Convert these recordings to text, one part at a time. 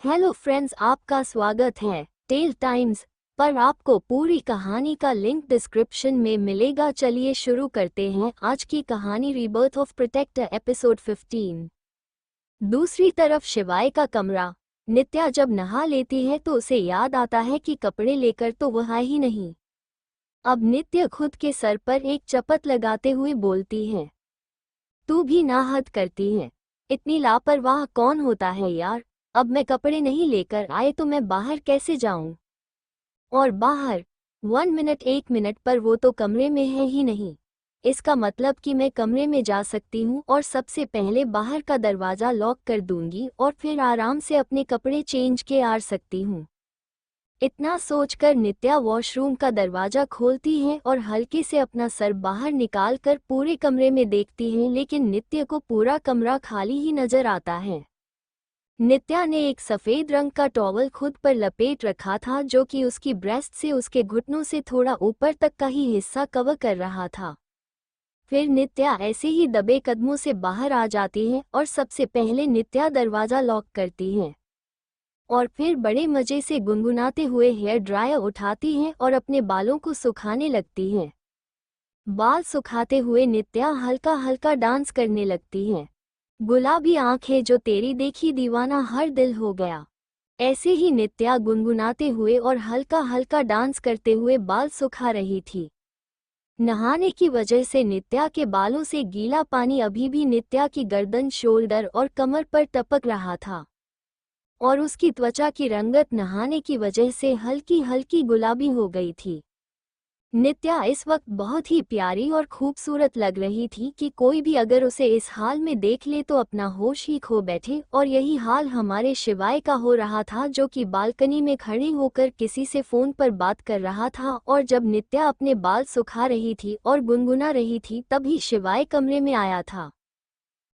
Hello friends, आपका स्वागत है टेल टाइम्स पर। आपको पूरी कहानी का लिंक डिस्क्रिप्शन में मिलेगा। चलिए शुरू करते हैं आज की कहानी। Rebirth of protector episode 15। दूसरी तरफ शिवाय का कमरा। नित्या जब नहा लेती है तो उसे याद आता है कि कपड़े लेकर तो वह आई ही नहीं। अब नित्य खुद के सर पर एक चपत लगाते हुए बोलती है, तू भी ना हद करती है। इतनी लापरवाह कौन होता है यार। अब मैं कपड़े नहीं लेकर आए तो मैं बाहर कैसे जाऊं? और बाहर 1 मिनट 1 मिनट पर वो तो कमरे में है ही नहीं। इसका मतलब कि मैं कमरे में जा सकती हूँ और सबसे पहले बाहर का दरवाज़ा लॉक कर दूंगी और फिर आराम से अपने कपड़े चेंज के आ सकती हूँ। इतना सोचकर नित्या वॉशरूम का दरवाज़ा खोलती है और हल्के से अपना सर बाहर निकालकर पूरे कमरे में देखती है, लेकिन नित्य को पूरा कमरा खाली ही नजर आता है। नित्या ने एक सफ़ेद रंग का टॉवल खुद पर लपेट रखा था जो कि उसकी ब्रेस्ट से उसके घुटनों से थोड़ा ऊपर तक का ही हिस्सा कवर कर रहा था। फिर नित्या ऐसे ही दबे कदमों से बाहर आ जाती है और सबसे पहले नित्या दरवाज़ा लॉक करती है और फिर बड़े मज़े से गुनगुनाते हुए हेयर ड्रायर उठाती है और अपने बालों को सुखाने लगती है। बाल सुखाते हुए नित्या हल्का हल्का डांस करने लगती है। गुलाबी आंखें जो तेरी देखी दीवाना हर दिल हो गया। ऐसे ही नित्या गुनगुनाते हुए और हल्का हल्का डांस करते हुए बाल सुखा रही थी। नहाने की वजह से नित्या के बालों से गीला पानी अभी भी नित्या की गर्दन, शोल्डर और कमर पर टपक रहा था और उसकी त्वचा की रंगत नहाने की वजह से हल्की हल्की गुलाबी हो गई थी। नित्या इस वक्त बहुत ही प्यारी और खूबसूरत लग रही थी कि कोई भी अगर उसे इस हाल में देख ले तो अपना होश ही खो बैठे। और यही हाल हमारे शिवाय का हो रहा था, जो कि बालकनी में खड़े होकर किसी से फोन पर बात कर रहा था। और जब नित्या अपने बाल सुखा रही थी और गुनगुना रही थी तभी शिवाय कमरे में आया था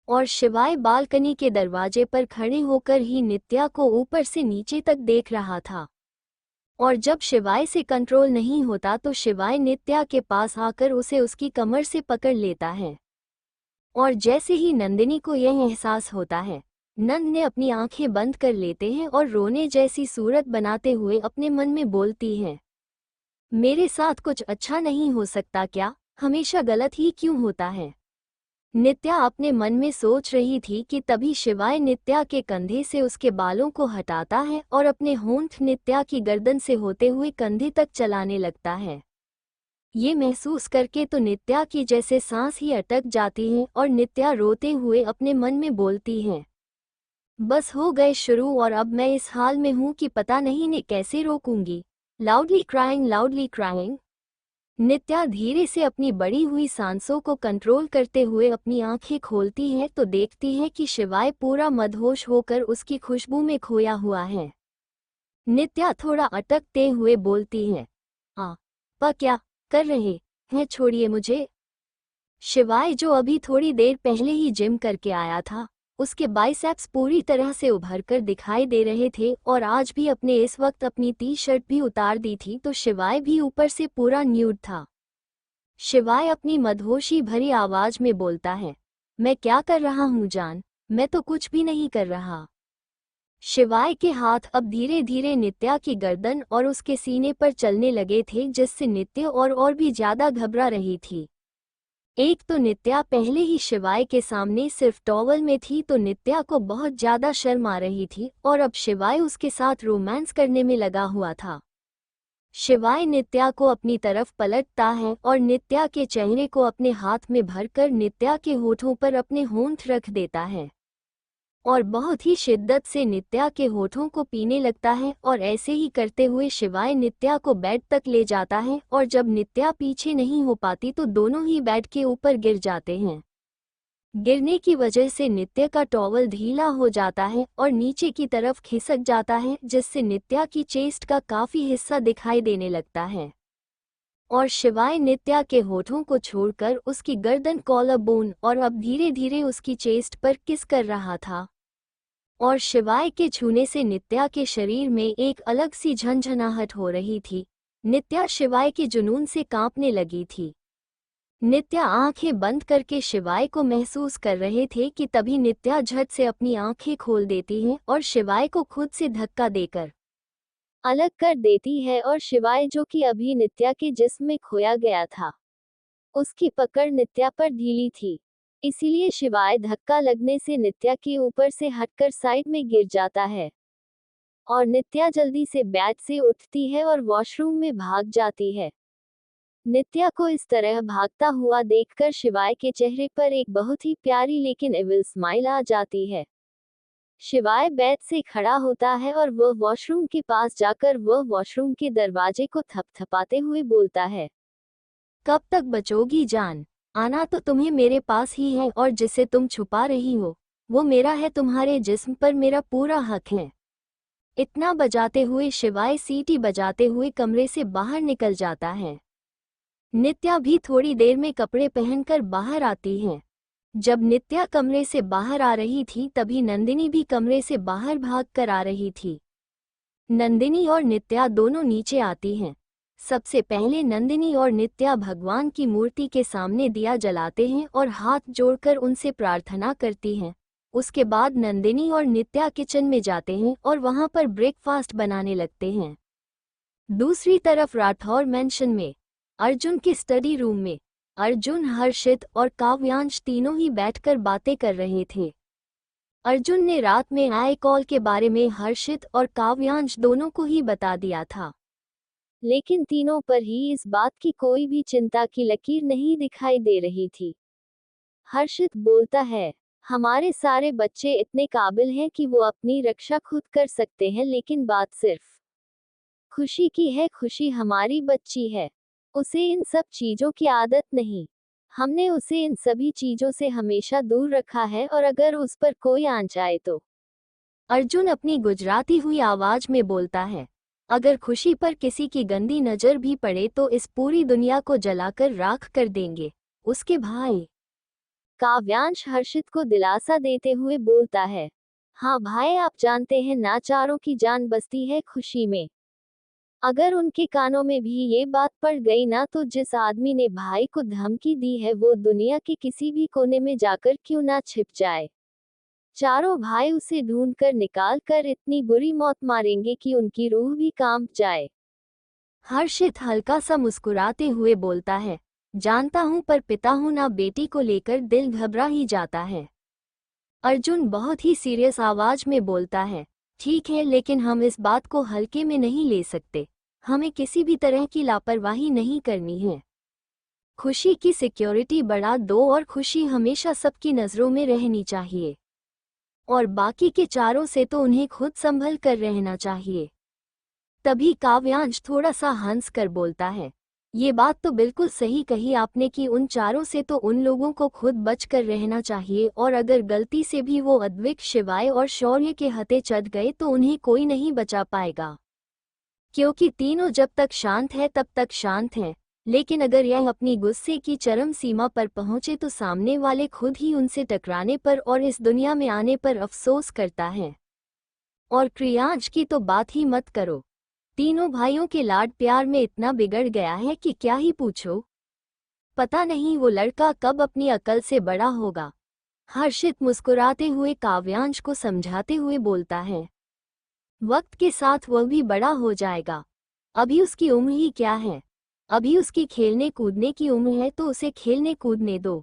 और शिवाय बालकनी के दरवाजे पर खड़े होकर ही नित्या को ऊपर से नीचे तक देख रहा था। और जब शिवाय से कंट्रोल नहीं होता तो शिवाय नित्या के पास आकर उसे उसकी कमर से पकड़ लेता है। और जैसे ही नंदिनी को यह एहसास होता है, नंद ने अपनी आंखें बंद कर लेते हैं और रोने जैसी सूरत बनाते हुए अपने मन में बोलती है, मेरे साथ कुछ अच्छा नहीं हो सकता क्या? हमेशा गलत ही क्यों होता है? नित्या अपने मन में सोच रही थी कि तभी शिवाय नित्या के कंधे से उसके बालों को हटाता है और अपने होंठ नित्या की गर्दन से होते हुए कंधे तक चलाने लगता है। ये महसूस करके तो नित्या की जैसे सांस ही अटक जाती है और नित्या रोते हुए अपने मन में बोलती है, बस हो गए शुरू और अब मैं इस हाल में हूँ कि पता नहीं ने कैसे रोकूंगी। Loudly crying, loudly crying. Nitya धीरे से अपनी बढ़ी हुई सांसों को कंट्रोल करते हुए अपनी आंखें खोलती है तो देखती है कि शिवाय पूरा मदहोश होकर उसकी खुशबू में खोया हुआ है। नित्या थोड़ा अटकते हुए बोलती है, पर क्या कर रहे हैं, छोड़िए मुझे। शिवाय जो अभी थोड़ी देर पहले ही जिम करके आया था, उसके बाइसेप्स पूरी तरह से उभरकर दिखाई दे रहे थे और आज भी अपने इस वक्त अपनी टी शर्ट भी उतार दी थी तो शिवाय भी ऊपर से पूरा न्यूड था। शिवाय अपनी मदहोशी भरी आवाज में बोलता है, मैं क्या कर रहा हूँ जान, मैं तो कुछ भी नहीं कर रहा। शिवाय के हाथ अब धीरे धीरे नित्या की गर्दन और उसके सीने पर चलने लगे थे, जिससे नित्या और भी ज्यादा घबरा रही थी। एक तो नित्या पहले ही शिवाय के सामने सिर्फ टॉवल में थी तो नित्या को बहुत ज्यादा शर्म आ रही थी और अब शिवाय उसके साथ रोमांस करने में लगा हुआ था। शिवाय नित्या को अपनी तरफ पलटता है और नित्या के चेहरे को अपने हाथ में भरकर नित्या के होठों पर अपने होंठ रख देता है और बहुत ही शिद्दत से नित्या के होठों को पीने लगता है। और ऐसे ही करते हुए शिवाय नित्या को बेड तक ले जाता है और जब नित्या पीछे नहीं हो पाती तो दोनों ही बेड के ऊपर गिर जाते हैं। गिरने की वजह से नित्या का टॉवल ढीला हो जाता है और नीचे की तरफ खिसक जाता है, जिससे नित्या की चेस्ट का काफी हिस्सा दिखाई देने लगता है और शिवाय नित्या के होठों को छोड़कर उसकी गर्दन, कॉलर बोन और अब धीरे धीरे उसकी चेस्ट पर किस कर रहा था। और शिवाय के छूने से नित्या के शरीर में एक अलग सी झंझनाहट हो रही थी। नित्या शिवाय के जुनून से कांपने लगी थी। नित्या आंखें बंद करके शिवाय को महसूस कर रहे थे कि तभी नित्या झट से अपनी आंखें खोल देती है और शिवाय को खुद से धक्का देकर अलग कर देती है और शिवाय जो कि अभी नित्या के जिस्म में खोया गया था, उसकी पकड़ नित्या पर ढीली थी, इसीलिए शिवाय धक्का लगने से नित्या के ऊपर से हटकर साइड में गिर जाता है और नित्या जल्दी से बेड से उठती है और वॉशरूम में भाग जाती है। नित्या को इस तरह भागता हुआ देखकर शिवाय के चेहरे पर एक बहुत ही प्यारी लेकिन एविल स्माइल आ जाती है। शिवाय बेड से खड़ा होता है और वह वॉशरूम के पास जाकर वह वॉशरूम के दरवाजे को थपथपाते हुए बोलता है, कब तक बचोगी जान? आना तो तुम्हें मेरे पास ही है और जिसे तुम छुपा रही हो वो मेरा है, तुम्हारे जिस्म पर मेरा पूरा हक है। इतना बजाते हुए शिवाय सीटी बजाते हुए कमरे से बाहर निकल जाता है। नित्या भी थोड़ी देर में कपड़े पहनकर बाहर आती है। जब नित्या कमरे से बाहर आ रही थी तभी नंदिनी भी कमरे से बाहर भाग कर आ रही थी। नंदिनी और नित्या दोनों नीचे आती हैं। सबसे पहले नंदिनी और नित्या भगवान की मूर्ति के सामने दिया जलाते हैं और हाथ जोड़कर उनसे प्रार्थना करती हैं। उसके बाद नंदिनी और नित्या किचन में जाते हैं और वहां पर ब्रेकफास्ट बनाने लगते हैं। दूसरी तरफ राठौर मैंशन में अर्जुन के स्टडी रूम में अर्जुन, हर्षित और काव्यांश तीनों ही बैठकर बातें कर रहे थे। अर्जुन ने रात में आए कॉल के बारे में हर्षित और काव्यांश दोनों को ही बता दिया था, लेकिन तीनों पर ही इस बात की कोई भी चिंता की लकीर नहीं दिखाई दे रही थी। हर्षित बोलता है, हमारे सारे बच्चे इतने काबिल हैं कि वो अपनी रक्षा खुद कर सकते हैं, लेकिन बात सिर्फ खुशी की है। खुशी हमारी बच्ची है, उसे इन सब चीजों की आदत नहीं। हमने उसे इन सभी चीजों से हमेशा दूर रखा है और अगर उस पर कोई आंच आए तो। अर्जुन अपनी गुजराती हुई आवाज में बोलता है, अगर खुशी पर किसी की गंदी नजर भी पड़े तो इस पूरी दुनिया को जलाकर राख कर देंगे उसके भाई। काव्यांश हर्षित को दिलासा देते हुए बोलता है, हाँ भाई, आप जानते हैं नाचारों की जान बसती है खुशी में। अगर उनके कानों में भी ये बात पड़ गई ना तो जिस आदमी ने भाई को धमकी दी है वो दुनिया के किसी भी कोने में जाकर क्यों ना छिप जाए, चारों भाई उसे ढूंढकर निकाल कर इतनी बुरी मौत मारेंगे कि उनकी रूह भी कांप जाए। हर्षित हल्का सा मुस्कुराते हुए बोलता है, जानता हूं पर पिता हूं ना, बेटी को लेकर दिल घबरा ही जाता है। अर्जुन बहुत ही सीरियस आवाज में बोलता है, ठीक है, लेकिन हम इस बात को हल्के में नहीं ले सकते। हमें किसी भी तरह की लापरवाही नहीं करनी है। खुशी की सिक्योरिटी बढ़ा दो और खुशी हमेशा सबकी नजरों में रहनी चाहिए और बाकी के चारों से तो उन्हें खुद संभल कर रहना चाहिए। तभी काव्यांश थोड़ा सा हंस कर बोलता है, ये बात तो बिल्कुल सही कही आपने कि उन चारों से तो उन लोगों को खुद बच कर रहना चाहिए और अगर गलती से भी वो अद्विक, शिवाय और शौर्य के हथे चढ़ गए तो उन्हें कोई नहीं बचा पाएगा, क्योंकि तीनों जब तक शांत है तब तक शांत हैं। लेकिन अगर यह अपनी गुस्से की चरम सीमा पर पहुंचे तो सामने वाले खुद ही उनसे टकराने पर और इस दुनिया में आने पर अफसोस करता है। और क्रियांश की तो बात ही मत करो, तीनों भाइयों के लाड प्यार में इतना बिगड़ गया है कि क्या ही पूछो। पता नहीं वो लड़का कब अपनी अकल से बड़ा होगा। हर्षित मुस्कुराते हुए काव्यांश को समझाते हुए बोलता है, वक्त के साथ वह भी बड़ा हो जाएगा। अभी उसकी उम्र ही क्या है, अभी उसकी खेलने कूदने की उम्र है तो उसे खेलने कूदने दो।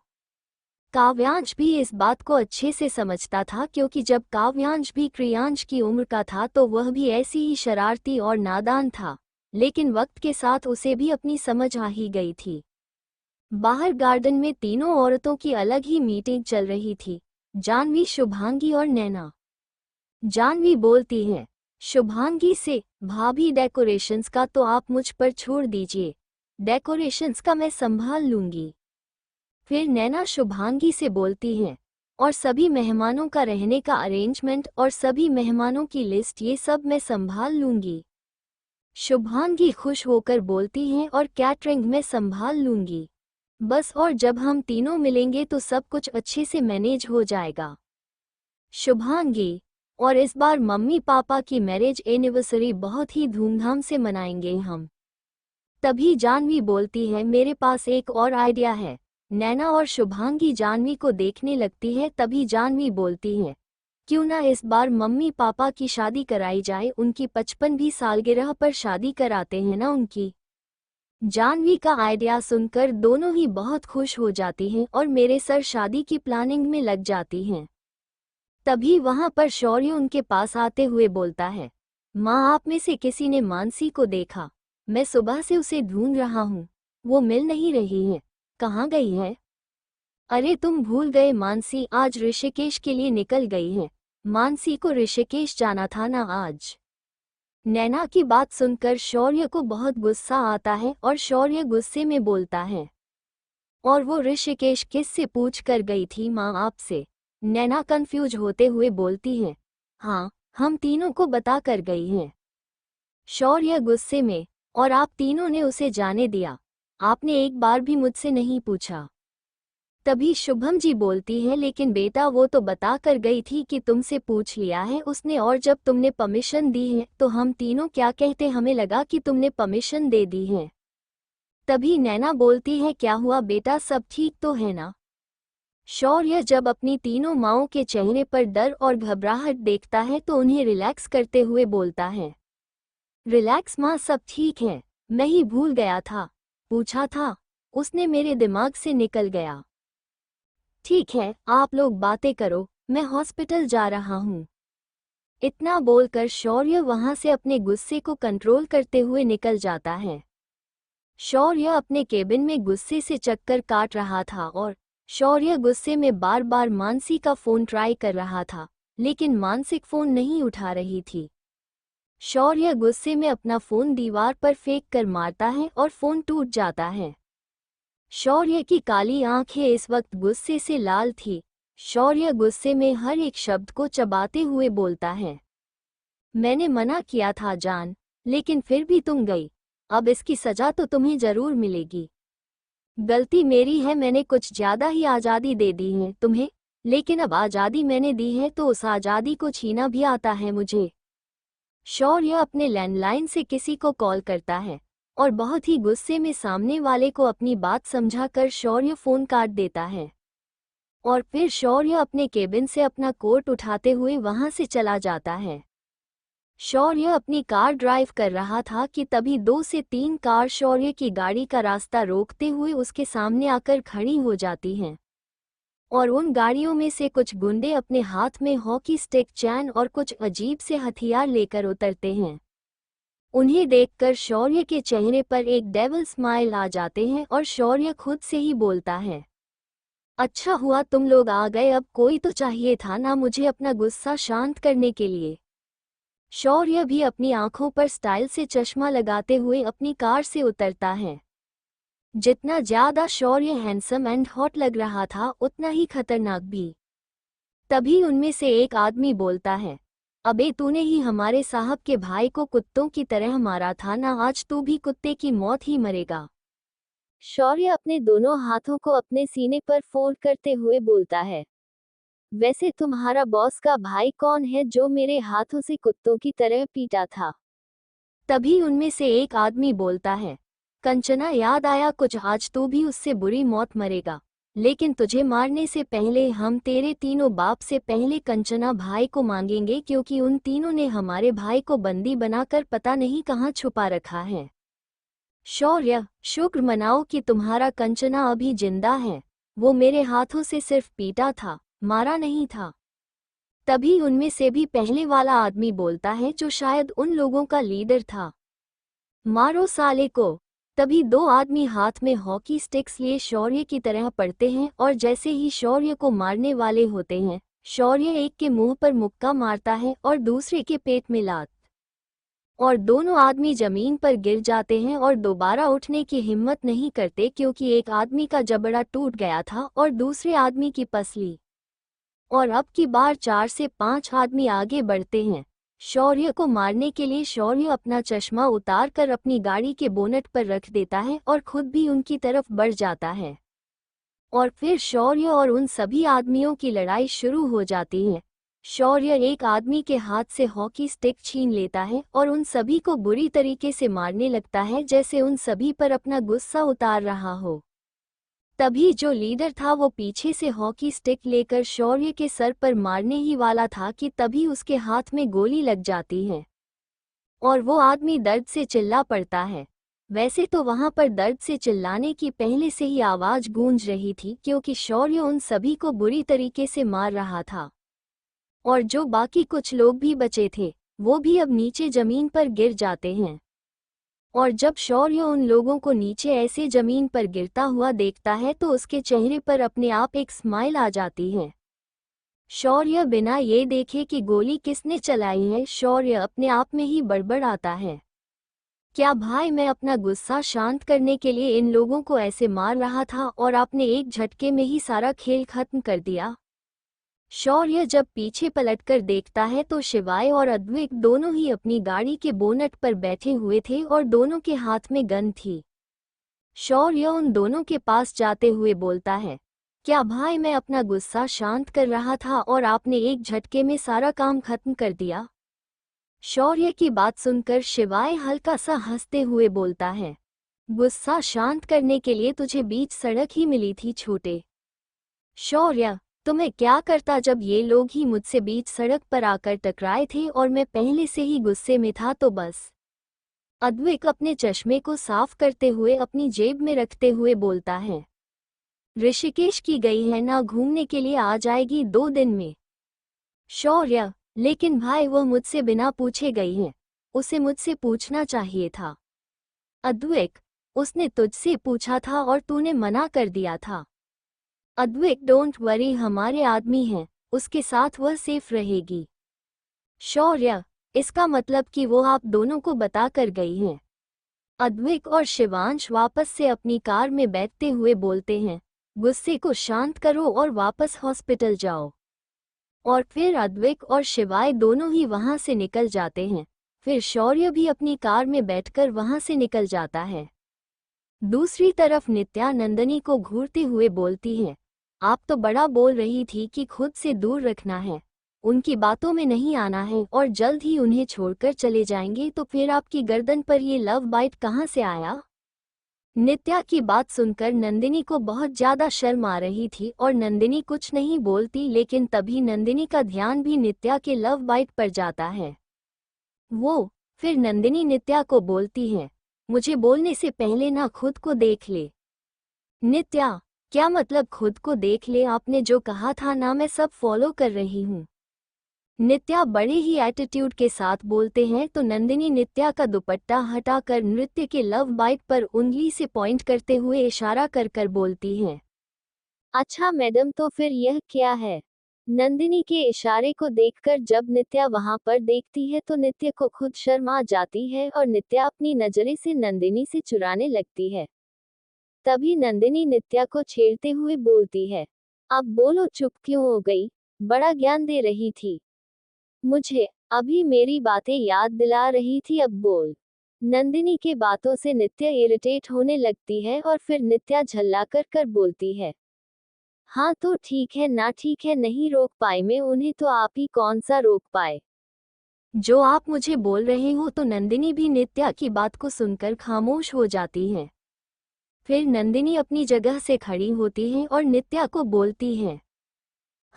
काव्यांश भी इस बात को अच्छे से समझता था, क्योंकि जब काव्यांश भी क्रियांश की उम्र का था तो वह भी ऐसी ही शरारती और नादान था, लेकिन वक्त के साथ उसे भी अपनी समझ आ ही गई थी। बाहर गार्डन में तीनों औरतों की अलग ही मीटिंग चल रही थी, जानवी, शुभांगी और नैना। जानवी बोलती है शुभांगी से, भाभी डेकोरेशंस का तो आप मुझ पर छोड़ दीजिए, डेकोरेशंस का मैं संभाल लूंगी। फिर नैना शुभांगी से बोलती हैं, और सभी मेहमानों का रहने का अरेंजमेंट और सभी मेहमानों की लिस्ट, ये सब मैं संभाल लूंगी। शुभांगी खुश होकर बोलती हैं, और कैटरिंग मैं संभाल लूंगी। बस, और जब हम तीनों मिलेंगे तो सब कुछ अच्छे से मैनेज हो जाएगा। शुभांगी, और इस बार मम्मी पापा की मैरिज एनिवर्सरी बहुत ही धूमधाम से मनाएंगे हम। तभी जानवी बोलती है, मेरे पास एक और आइडिया है, नैना और शुभांगी जानवी को देखने लगती है। तभी जानवी बोलती है, क्यों ना इस बार मम्मी पापा की शादी कराई जाए, उनकी 55वीं सालगिरह पर शादी कराते हैं ना उनकी। जानवी का आइडिया सुनकर दोनों ही बहुत खुश हो जाती हैं और मेरे सर शादी की प्लानिंग में लग जाती हैं। तभी वहां पर शौर्य उनके पास आते हुए बोलता है, माँ आप में से किसी ने मानसी को देखा? मैं सुबह से उसे ढूंढ रहा हूँ, वो मिल नहीं रही है, कहाँ गई है? अरे तुम भूल गए, मानसी आज ऋषिकेश के लिए निकल गई है। मानसी को ऋषिकेश जाना था ना आज। नैना की बात सुनकर शौर्य को बहुत गुस्सा आता है और शौर्य गुस्से में बोलता है, और वो ऋषिकेश किससे पूछ कर गई थी माँ आपसे? नैना कंफ्यूज होते हुए बोलती है, हाँ हम तीनों को बता कर गई हैं। शौर्य गुस्से में, और आप तीनों ने उसे जाने दिया, आपने एक बार भी मुझसे नहीं पूछा। तभी शुभम जी बोलती है, लेकिन बेटा वो तो बता कर गई थी कि तुमसे पूछ लिया है उसने, और जब तुमने परमिशन दी है तो हम तीनों क्या कहते, हमें लगा कि तुमने परमिशन दे दी है। तभी नैना बोलती है, क्या हुआ बेटा, सब ठीक तो है ना? शौर्य जब अपनी तीनों माँओं के चेहरे पर डर और घबराहट देखता है तो उन्हें रिलैक्स करते हुए बोलता है, रिलैक्स माँ, सब ठीक है, मैं ही भूल गया था, पूछा था, उसने मेरे दिमाग से निकल गया। ठीक है आप लोग बातें करो, मैं हॉस्पिटल जा रहा हूँ। इतना बोलकर शौर्य वहां से अपने गुस्से को कंट्रोल करते हुए निकल जाता है। शौर्य अपने केबिन में गुस्से से चक्कर काट रहा था और शौर्य गुस्से में बार बार मानसी का फोन ट्राई कर रहा था, लेकिन मानसिक फोन नहीं उठा रही थी। शौर्य गुस्से में अपना फोन दीवार पर फेंक कर मारता है और फोन टूट जाता है। शौर्य की काली आंखें इस वक्त गुस्से से लाल थी। शौर्य गुस्से में हर एक शब्द को चबाते हुए बोलता है, मैंने मना किया था जान, लेकिन फिर भी तुम गई, अब इसकी सजा तो तुम्हें जरूर मिलेगी। गलती मेरी है, मैंने कुछ ज्यादा ही आज़ादी दे दी है तुम्हें, लेकिन अब आज़ादी मैंने दी है तो उस आज़ादी को छीना भी आता है मुझे। शौर्य अपने लैंडलाइन से किसी को कॉल करता है और बहुत ही गुस्से में सामने वाले को अपनी बात समझाकर शौर्य फोन काट देता है। और फिर शौर्य अपने केबिन से अपना कोट उठाते हुए वहां से चला जाता है। शौर्य अपनी कार ड्राइव कर रहा था कि तभी 2 से 3 कार शौर्य की गाड़ी का रास्ता रोकते हुए उसके सामने आकर खड़ी हो जाती हैं। और उन गाड़ियों में से कुछ गुंडे अपने हाथ में हॉकी स्टिक, चैन और कुछ अजीब से हथियार लेकर उतरते हैं। उन्हें देखकर शौर्य के चेहरे पर एक डेविल स्माइल आ जाते हैं और शौर्य खुद से ही बोलता है, अच्छा हुआ तुम लोग आ गए, अब कोई तो चाहिए था ना मुझे अपना गुस्सा शांत करने के लिए। शौर्य भी अपनी आंखों पर स्टाइल से चश्मा लगाते हुए अपनी कार से उतरता है। जितना ज्यादा शौर्य हैंडसम एंड हॉट लग रहा था उतना ही खतरनाक भी। तभी उनमें से एक आदमी बोलता है, अबे तूने ही हमारे साहब के भाई को कुत्तों की तरह मारा था ना, आज तू भी कुत्ते की मौत ही मरेगा। शौर्य अपने दोनों हाथों को अपने सीने पर फोल्ड करते हुए बोलता है, वैसे तुम्हारा बॉस का भाई कौन है जो मेरे हाथों से कुत्तों की तरह पीटा था? तभी उनमें से एक आदमी बोलता है, कंचना याद आया कुछ, आज तू भी उससे बुरी मौत मरेगा, लेकिन तुझे मारने से पहले हम तेरे तीनों बाप से पहले कंचना भाई को मांगेंगे, क्योंकि उन तीनों ने हमारे भाई को बंदी बनाकर पता नहीं कहाँ छुपा रखा है। शौर्य, शुक्र मनाओ कि तुम्हारा कंचना अभी जिंदा है, वो मेरे हाथों से सिर्फ पीटा था, मारा नहीं था। तभी उनमें से भी पहले वाला आदमी बोलता है, जो शायद उन लोगों का लीडर था, मारो साले को। तभी 2 आदमी हाथ में हॉकी स्टिक्स लिए शौर्य की तरह पड़ते हैं और जैसे ही शौर्य को मारने वाले होते हैं, शौर्य एक के मुंह पर मुक्का मारता है और दूसरे के पेट में लात, और दोनों आदमी जमीन पर गिर जाते हैं और दोबारा उठने की हिम्मत नहीं करते, क्योंकि एक आदमी का जबड़ा टूट गया था और दूसरे आदमी की पसली। और अब की बार 4 से 5 आदमी आगे बढ़ते हैं शौर्य को मारने के लिए। शौर्य अपना चश्मा उतार कर अपनी गाड़ी के बोनट पर रख देता है और खुद भी उनकी तरफ बढ़ जाता है। और फिर शौर्य और उन सभी आदमियों की लड़ाई शुरू हो जाती है। शौर्य एक आदमी के हाथ से हॉकी स्टिक छीन लेता है और उन सभी को बुरी तरीके से मारने लगता है, जैसे उन सभी पर अपना गुस्सा उतार रहा हो। तभी जो लीडर था वो पीछे से हॉकी स्टिक लेकर शौर्य के सर पर मारने ही वाला था कि तभी उसके हाथ में गोली लग जाती है और वो आदमी दर्द से चिल्ला पड़ता है। वैसे तो वहां पर दर्द से चिल्लाने की पहले से ही आवाज गूंज रही थी, क्योंकि शौर्य उन सभी को बुरी तरीके से मार रहा था और जो बाकी कुछ लोग भी बचे थे वो भी अब नीचे जमीन पर गिर जाते हैं। और जब शौर्य उन लोगों को नीचे ऐसे जमीन पर गिरता हुआ देखता है तो उसके चेहरे पर अपने आप एक स्माइल आ जाती है। शौर्य बिना ये देखे कि गोली किसने चलाई है, शौर्य अपने आप में ही बड़बड़ाता है, क्या भाई, मैं अपना गुस्सा शांत करने के लिए इन लोगों को ऐसे मार रहा था और आपने एक झटके में ही सारा खेल खत्म कर दिया। शौर्य जब पीछे पलटकर देखता है तो शिवाय और अद्वैत दोनों ही अपनी गाड़ी के बोनट पर बैठे हुए थे और दोनों के हाथ में गन थी। शौर्य उन दोनों के पास जाते हुए बोलता है, क्या भाई, मैं अपना गुस्सा शांत कर रहा था और आपने एक झटके में सारा काम खत्म कर दिया। शौर्य की बात सुनकर शिवाय हल्का सा हंसते हुए बोलता है, गुस्सा शांत करने के लिए तुझे बीच सड़क ही मिली थी छोटे। शौर्य, तो मैं क्या करता जब ये लोग ही मुझसे बीच सड़क पर आकर टकराए थे और मैं पहले से ही गुस्से में था तो बस। अद्वैत अपने चश्मे को साफ करते हुए अपनी जेब में रखते हुए बोलता है, ऋषिकेश की गई है ना घूमने के लिए, आ जाएगी 2 दिन में। शौर्य, लेकिन भाई वो मुझसे बिना पूछे गई है, उसे मुझसे पूछना चाहिए था। अद्वैत, उसने तुझसे पूछा था और तूने मना कर दिया था। अद्वैत, डोंट वरी, हमारे आदमी हैं, उसके साथ वह सेफ रहेगी। शौर्य, इसका मतलब कि वो आप दोनों को बता कर गई हैं। अद्वैत और शिवांश वापस से अपनी कार में बैठते हुए बोलते हैं, गुस्से को शांत करो और वापस हॉस्पिटल जाओ। और फिर अद्वैत और शिवाय दोनों ही वहां से निकल जाते हैं। फिर शौर्य भी अपनी कार में बैठकर वहां से निकल जाता है। दूसरी तरफ नित्या नंदिनी को घूरते हुए बोलती है, आप तो बड़ा बोल रही थी कि खुद से दूर रखना है, उनकी बातों में नहीं आना है और जल्द ही उन्हें छोड़कर चले जाएंगे, तो फिर आपकी गर्दन पर ये लव बाइट कहाँ से आया। नित्या की बात सुनकर नंदिनी को बहुत ज्यादा शर्म आ रही थी और नंदिनी कुछ नहीं बोलती, लेकिन तभी नंदिनी का ध्यान भी नित्या के लव बाइट पर जाता है। फिर नंदिनी नित्या को बोलती है, मुझे बोलने से पहले ना खुद को देख ले। नित्या, क्या मतलब खुद को देख ले, आपने जो कहा था ना मैं सब फॉलो कर रही हूँ। नित्या बड़े ही एटीट्यूड के साथ बोलते हैं तो नंदिनी नित्या का दुपट्टा हटाकर नृत्य के लव बाइट पर उंगली से पॉइंट करते हुए इशारा कर कर बोलती हैं, अच्छा मैडम, तो फिर यह क्या है। नंदिनी के इशारे को देखकर जब नित्या वहां पर देखती है तो नित्य को खुद शर्म आ जाती है और नित्या अपनी नजरें से नंदिनी से चुराने लगती है। तभी नंदिनी नित्या को छेड़ते हुए बोलती है, अब बोलो, चुप क्यों हो गई, बड़ा ज्ञान दे रही थी मुझे, अभी मेरी बातें याद दिला रही थी, अब बोल। नंदिनी के बातों से नित्या इरिटेट होने लगती है और फिर नित्या झल्ला कर कर बोलती है, हाँ तो ठीक है ना, ठीक है, नहीं रोक पाए मैं उन्हें तो आप ही कौन सा रोक पाए जो आप मुझे बोल रहे हो। तो नंदिनी भी नित्या की बात को सुनकर खामोश हो जाती है। फिर नंदिनी अपनी जगह से खड़ी होती है और नित्या को बोलती है,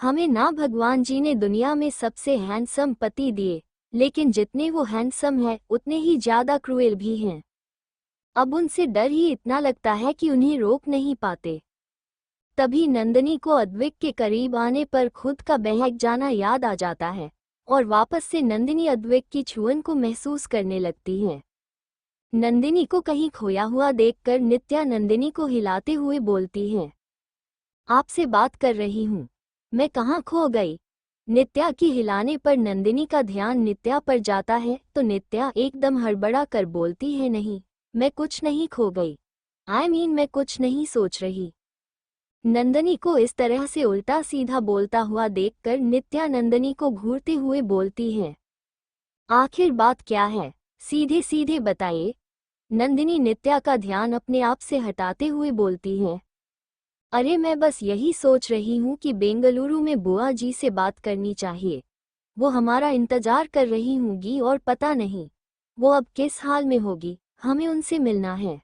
हमें ना भगवान जी ने दुनिया में सबसे हैंडसम पति दिए, लेकिन जितने वो हैंडसम है उतने ही ज्यादा क्रूएल भी हैं। अब उनसे डर ही इतना लगता है कि उन्हें रोक नहीं पाते। तभी नंदिनी को अद्वैत के करीब आने पर खुद का बहक जाना याद आ जाता है और वापस से नंदिनी अद्वैत की छुअन को महसूस करने लगती है। नंदिनी को कहीं खोया हुआ देखकर नित्या नंदिनी को हिलाते हुए बोलती है, आपसे बात कर रही हूँ, मैं कहाँ खो गई। नित्या की हिलाने पर नंदिनी का ध्यान नित्या पर जाता है तो नित्या एकदम हड़बड़ा कर बोलती है, नहीं, मैं कुछ नहीं खो गई, मैं कुछ नहीं सोच रही। नंदिनी को इस तरह से उल्टा सीधा बोलता हुआ देखकर नित्या नंदिनी को घूरते हुए बोलती है, आखिर बात क्या है, सीधे सीधे बताइए। नंदिनी नित्या का ध्यान अपने आप से हटाते हुए बोलती है, अरे मैं बस यही सोच रही हूँ कि बेंगलुरु में बुआ जी से बात करनी चाहिए, वो हमारा इंतजार कर रही होंगी और पता नहीं वो अब किस हाल में होगी, हमें उनसे मिलना है।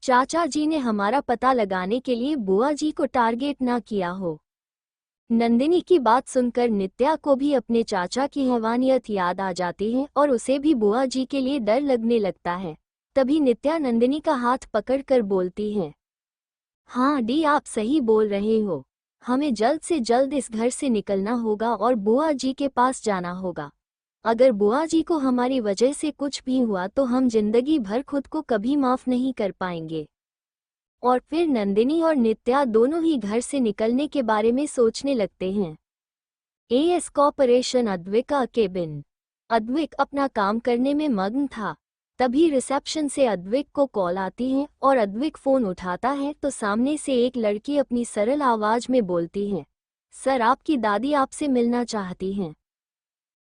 चाचा जी ने हमारा पता लगाने के लिए बुआ जी को टारगेट ना किया हो। नंदिनी की बात सुनकर नित्या को भी अपने चाचा की हैवानियत याद आ जाती है और उसे भी बुआ जी के लिए डर लगने लगता है। तभी नित्या नंदिनी का हाथ पकड़कर बोलती है, हाँ डी, आप सही बोल रहे हो। हमें जल्द से जल्द इस घर से निकलना होगा और बुआ जी के पास जाना होगा। अगर बुआ जी को हमारी वजह से कुछ भी हुआ तो हम जिंदगी भर खुद को कभी माफ नहीं कर पाएंगे। और फिर नंदिनी और नित्या दोनों ही घर से निकलने के बारे में सोचने लगते हैं। As corporation Advika cabin. Advik अपना काम करने में मग्न था। तभी रिसेप्शन से अद्विक को कॉल आती है और अद्विक फोन उठाता है तो सामने से एक लड़की अपनी सरल आवाज में बोलती है, सर आपकी दादी आपसे मिलना चाहती हैं।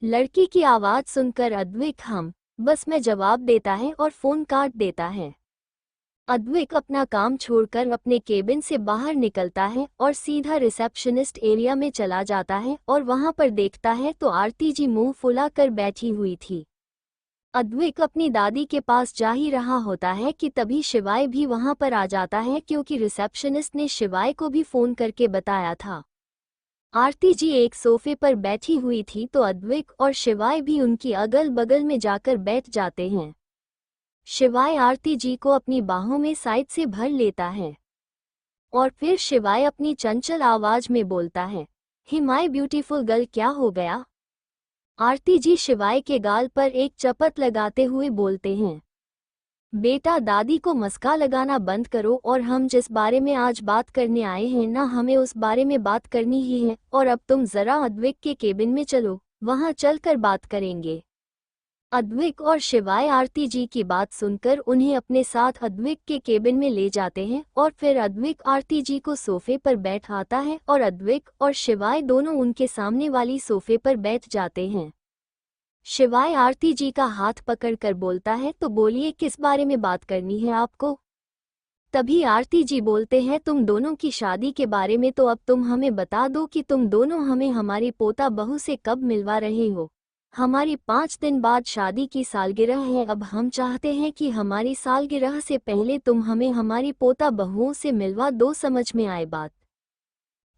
लड़की की आवाज सुनकर अद्विक बस में जवाब देता है और फोन काट देता है। अद्विक अपना काम छोड़कर अपने केबिन से बाहर निकलता है और सीधा रिसेप्शनिस्ट एरिया में चला जाता है और वहां पर देखता है तो आरती जी मुंह फुलाकर बैठी हुई थी। अद्विक अपनी दादी के पास जा ही रहा होता है कि तभी शिवाय भी वहां पर आ जाता है, क्योंकि रिसेप्शनिस्ट ने शिवाय को भी फोन करके बताया था। आरती जी एक सोफे पर बैठी हुई थी तो अद्विक और शिवाय भी उनकी अगल बगल में जाकर बैठ जाते हैं। शिवाय आरती जी को अपनी बाहों में साइड से भर लेता है और फिर शिवाय अपनी चंचल आवाज में बोलता है, हे माय ब्यूटीफुल गर्ल, क्या हो गया? आरती जी शिवाय के गाल पर एक चपत लगाते हुए बोलते हैं, बेटा दादी को मस्का लगाना बंद करो और हम जिस बारे में आज बात करने आए हैं ना, हमें उस बारे में बात करनी ही है। और अब तुम जरा अद्विक के केबिन में चलो, वहां चलकर बात करेंगे। अद्विक और शिवाय आरती जी की बात सुनकर उन्हें अपने साथ अद्विक के केबिन में ले जाते हैं और फिर अद्विक आरती जी को सोफे पर बैठाता है और अद्विक और शिवाय दोनों उनके सामने वाली सोफे पर बैठ जाते हैं। शिवाय आरती जी का हाथ पकड़कर बोलता है, तो बोलिए किस बारे में बात करनी है आपको? तभी आरती जी बोलते हैं, तुम दोनों की शादी के बारे में। तो अब तुम हमें बता दो कि तुम दोनों हमें हमारी पोता बहू से कब मिलवा रहे हो। हमारी 5 दिन बाद शादी की सालगिरह है। अब हम चाहते हैं कि हमारी सालगिरह से पहले तुम हमें हमारी पोता बहुओं से मिलवा दो। समझ में आए बात?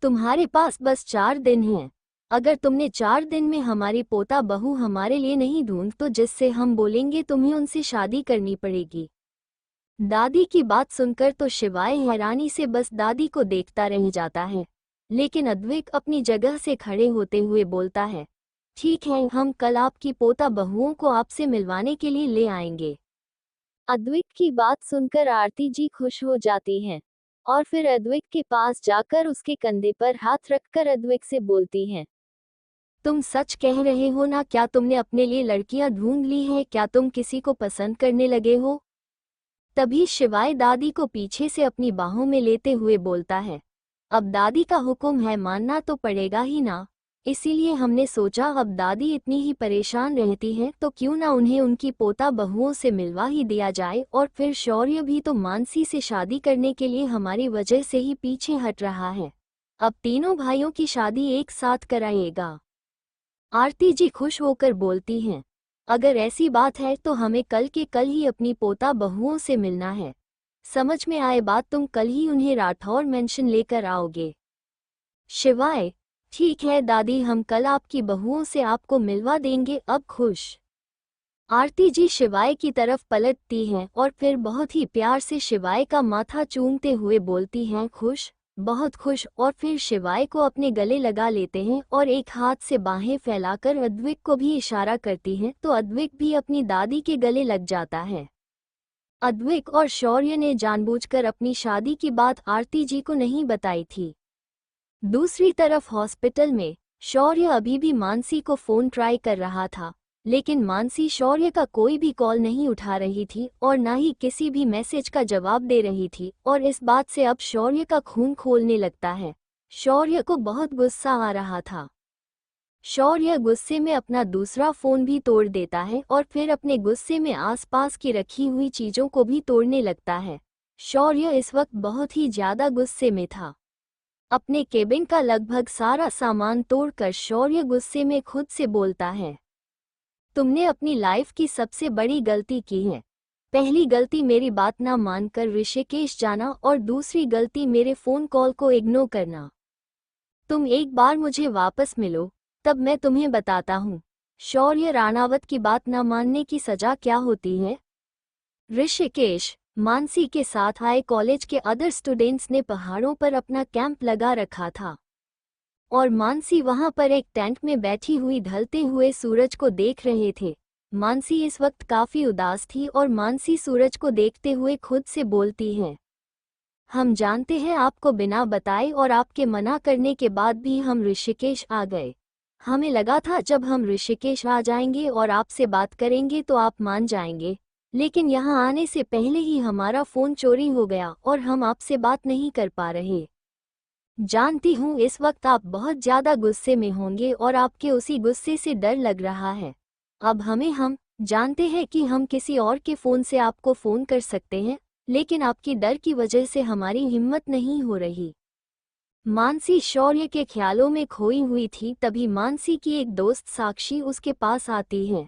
तुम्हारे पास बस 4 दिन हैं। अगर तुमने 4 दिन में हमारी पोता बहू हमारे लिए नहीं ढूंढ तो जिससे हम बोलेंगे तुम्हें उनसे शादी करनी पड़ेगी। दादी की बात सुनकर तो शिवाय हैरानी से बस दादी को देखता रह जाता है, लेकिन अद्विक अपनी जगह से खड़े होते हुए बोलता है, ठीक है, हम कल आपकी पोता बहुओं को आपसे मिलवाने के लिए ले आएंगे। अद्विक की बात सुनकर आरती जी खुश हो जाती हैं और फिर अद्विक के पास जाकर उसके कंधे पर हाथ रखकर अद्विक से बोलती हैं, तुम सच कह रहे हो ना? क्या तुमने अपने लिए लड़कियां ढूंढ ली हैं? क्या तुम किसी को पसंद करने लगे हो? तभी शिवाय दादी को पीछे से अपनी बाहों में लेते हुए बोलता है, अब दादी का हुक्म है, मानना तो पड़ेगा ही ना। इसीलिए हमने सोचा अब दादी इतनी ही परेशान रहती हैं तो क्यों ना उन्हें उनकी पोता बहुओं से मिलवा ही दिया जाए। और फिर शौर्य भी तो मानसी से शादी करने के लिए हमारी वजह से ही पीछे हट रहा है। अब तीनों भाइयों की शादी एक साथ कराएगा। आरती जी खुश होकर बोलती हैं, अगर ऐसी बात है तो हमें कल के कल ही अपनी पोता बहुओं से मिलना है। समझ में आए बात? तुम कल ही उन्हें राठौर मेंशन लेकर आओगे। शिवाय, ठीक है दादी, हम कल आपकी बहुओं से आपको मिलवा देंगे। अब खुश आरती जी शिवाय की तरफ पलटती हैं और फिर बहुत ही प्यार से शिवाय का माथा चूमते हुए बोलती हैं, खुश, बहुत खुश। और फिर शिवाय को अपने गले लगा लेते हैं और एक हाथ से बाहें फैलाकर अद्विक को भी इशारा करती हैं तो अद्विक भी अपनी दादी के गले लग जाता है। अद्विक और शौर्य ने जानबूझकर अपनी शादी की बात आरती जी को नहीं बताई थी। दूसरी तरफ हॉस्पिटल में शौर्य अभी भी मानसी को फोन ट्राई कर रहा था, लेकिन मानसी शौर्य का कोई भी कॉल नहीं उठा रही थी और ना ही किसी भी मैसेज का जवाब दे रही थी। और इस बात से अब शौर्य का खून खोलने लगता है। शौर्य को बहुत गुस्सा आ रहा था। शौर्य गुस्से में अपना दूसरा फोन भी तोड़ देता है और फिर अपने गुस्से में आसपास की रखी हुई चीजों को भी तोड़ने लगता है। शौर्य इस वक्त बहुत ही ज्यादा गुस्से में था। अपने केबिन का लगभग सारा सामान तोड़कर शौर्य गुस्से में खुद से बोलता है, तुमने अपनी लाइफ की सबसे बड़ी गलती की है। पहली गलती मेरी बात ना मानकर ऋषिकेश जाना और दूसरी गलती मेरे फ़ोन कॉल को इग्नोर करना। तुम एक बार मुझे वापस मिलो, तब मैं तुम्हें बताता हूँ शौर्य राणावत की बात न मानने की सजा क्या होती है। ऋषिकेश, मानसी के साथ आए कॉलेज के अदर स्टूडेंट्स ने पहाड़ों पर अपना कैंप लगा रखा था और मानसी वहां पर एक टेंट में बैठी हुई ढलते हुए सूरज को देख रहे थे। मानसी इस वक्त काफी उदास थी और मानसी सूरज को देखते हुए खुद से बोलती है, हम जानते हैं आपको बिना बताए और आपके मना करने के बाद भी हम ऋषिकेश आ गए। हमें लगा था जब हम ऋषिकेश आ जाएंगे और आपसे बात करेंगे तो आप मान जाएंगे, लेकिन यहाँ आने से पहले ही हमारा फ़ोन चोरी हो गया और हम आपसे बात नहीं कर पा रहे। जानती हूँ इस वक्त आप बहुत ज़्यादा गुस्से में होंगे और आपके उसी गुस्से से डर लग रहा है। अब हम जानते हैं कि हम किसी और के फ़ोन से आपको फ़ोन कर सकते हैं, लेकिन आपकी डर की वजह से हमारी हिम्मत नहीं हो रही। मानसी शौर्य के ख्यालों में खोई हुई थी। तभी मानसी की एक दोस्त साक्षी उसके पास आती है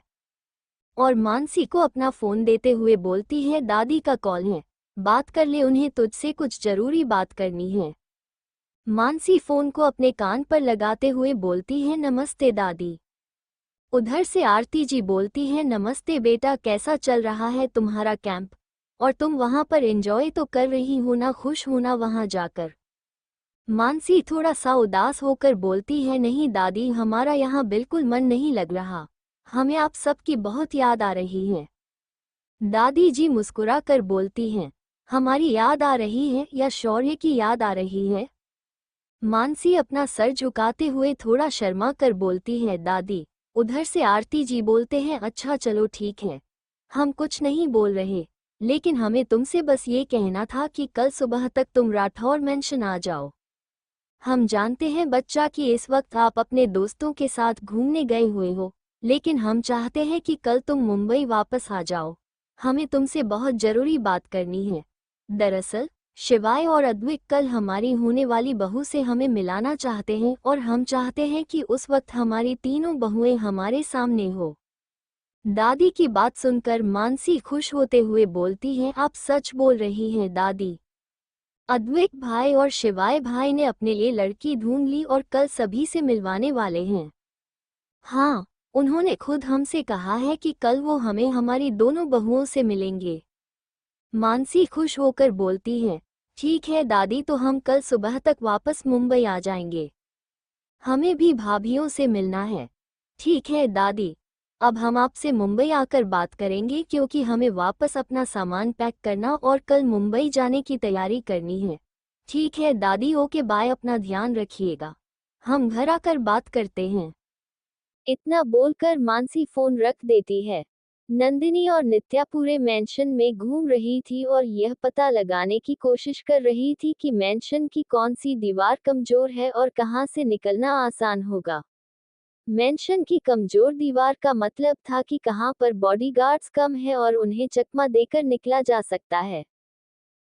और मानसी को अपना फ़ोन देते हुए बोलती है, दादी का कॉल है, बात कर ले, उन्हें तुझसे कुछ ज़रूरी बात करनी है। मानसी फ़ोन को अपने कान पर लगाते हुए बोलती है, नमस्ते दादी। उधर से आरती जी बोलती है, नमस्ते बेटा, कैसा चल रहा है तुम्हारा कैंप, और तुम वहाँ पर एंजॉय तो कर रही हो ना, खुश हो ना वहाँ जाकर। मानसी थोड़ा सा उदास होकर बोलती है, नहीं दादी, हमारा यहाँ बिल्कुल मन नहीं लग रहा, हमें आप सबकी बहुत याद आ रही है। दादी जी मुस्कुरा कर बोलती हैं, हमारी याद आ रही है या शौर्य की याद आ रही है? मानसी अपना सर झुकाते हुए थोड़ा शर्मा कर बोलती है, दादी। उधर से आरती जी बोलते हैं, अच्छा चलो ठीक है, हम कुछ नहीं बोल रहे, लेकिन हमें तुमसे बस ये कहना था कि कल सुबह तक तुम राठौर मेंशन आ जाओ। हम जानते हैं बच्चा कि इस वक्त आप अपने दोस्तों के साथ घूमने गए हुए हो, लेकिन हम चाहते हैं कि कल तुम मुंबई वापस आ जाओ, हमें तुमसे बहुत ज़रूरी बात करनी है। दरअसल शिवाय और अद्विक कल हमारी होने वाली बहू से हमें मिलाना चाहते हैं और हम चाहते हैं कि उस वक्त हमारी तीनों बहुएं हमारे सामने हो। दादी की बात सुनकर मानसी खुश होते हुए बोलती है, आप सच बोल रही हैं दादी। अद्विक भाई और शिवाय भाई ने अपने लिए लड़की ढूंढ ली और कल सभी से मिलवाने वाले हैं। हाँ, उन्होंने खुद हमसे कहा है कि कल वो हमें हमारी दोनों बहुओं से मिलेंगे। मानसी खुश होकर बोलती है, ठीक है दादी, तो हम कल सुबह तक वापस मुंबई आ जाएंगे, हमें भी भाभियों से मिलना है। ठीक है दादी, अब हम आपसे मुंबई आकर बात करेंगे क्योंकि हमें वापस अपना सामान पैक करना और कल मुंबई जाने की तैयारी करनी है। ठीक है दादी, ओके बाय, अपना ध्यान रखिएगा, हम घर आकर बात करते हैं। इतना बोलकर मानसी फोन रख देती है। नंदिनी और नित्या पूरे मेंशन में घूम रही थी और यह पता लगाने की कोशिश कर रही थी कि मेंशन की कौन सी दीवार कमजोर है और कहां से निकलना आसान होगा। मेंशन की कमजोर दीवार का मतलब था कि कहां पर बॉडीगार्ड्स कम है और उन्हें चकमा देकर निकला जा सकता है।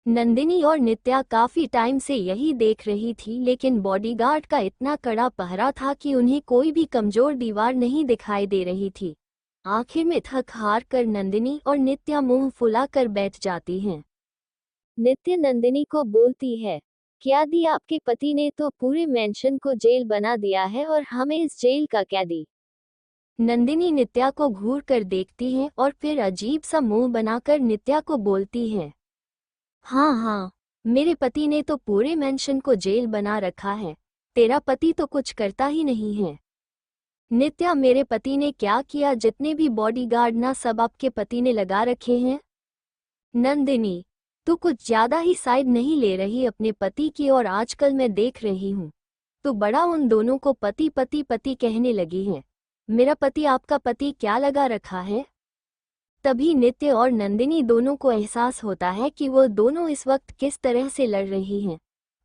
नंदिनी और नित्या काफी टाइम से यही देख रही थी, लेकिन बॉडीगार्ड का इतना कड़ा पहरा था कि उन्हें कोई भी कमजोर दीवार नहीं दिखाई दे रही थी। आखिर में थक हार कर नंदिनी और नित्या मुंह फुलाकर बैठ जाती हैं। नित्या नंदिनी को बोलती है, क्या दी, आपके पति ने तो पूरे मेंशन को जेल बना दिया है और हमें इस जेल का कैदी। नंदिनी नित्या को घूर कर देखती है और फिर अजीब सा मुंह बनाकर नित्या को बोलती है, हाँ, मेरे पति ने तो पूरे मेंशन को जेल बना रखा है, तेरा पति तो कुछ करता ही नहीं है। नित्या, मेरे पति ने क्या किया, जितने भी बॉडीगार्ड ना सब आपके पति ने लगा रखे हैं। नंदिनी, तू कुछ ज्यादा ही साइड नहीं ले रही अपने पति की, और आजकल मैं देख रही हूँ तो बड़ा उन दोनों को पति पति पति कहने लगी है। मेरा पति आपका पति क्या लगा रखा है? तभी नित्य और नंदिनी दोनों को एहसास होता है कि वो दोनों इस वक्त किस तरह से लड़ रही हैं,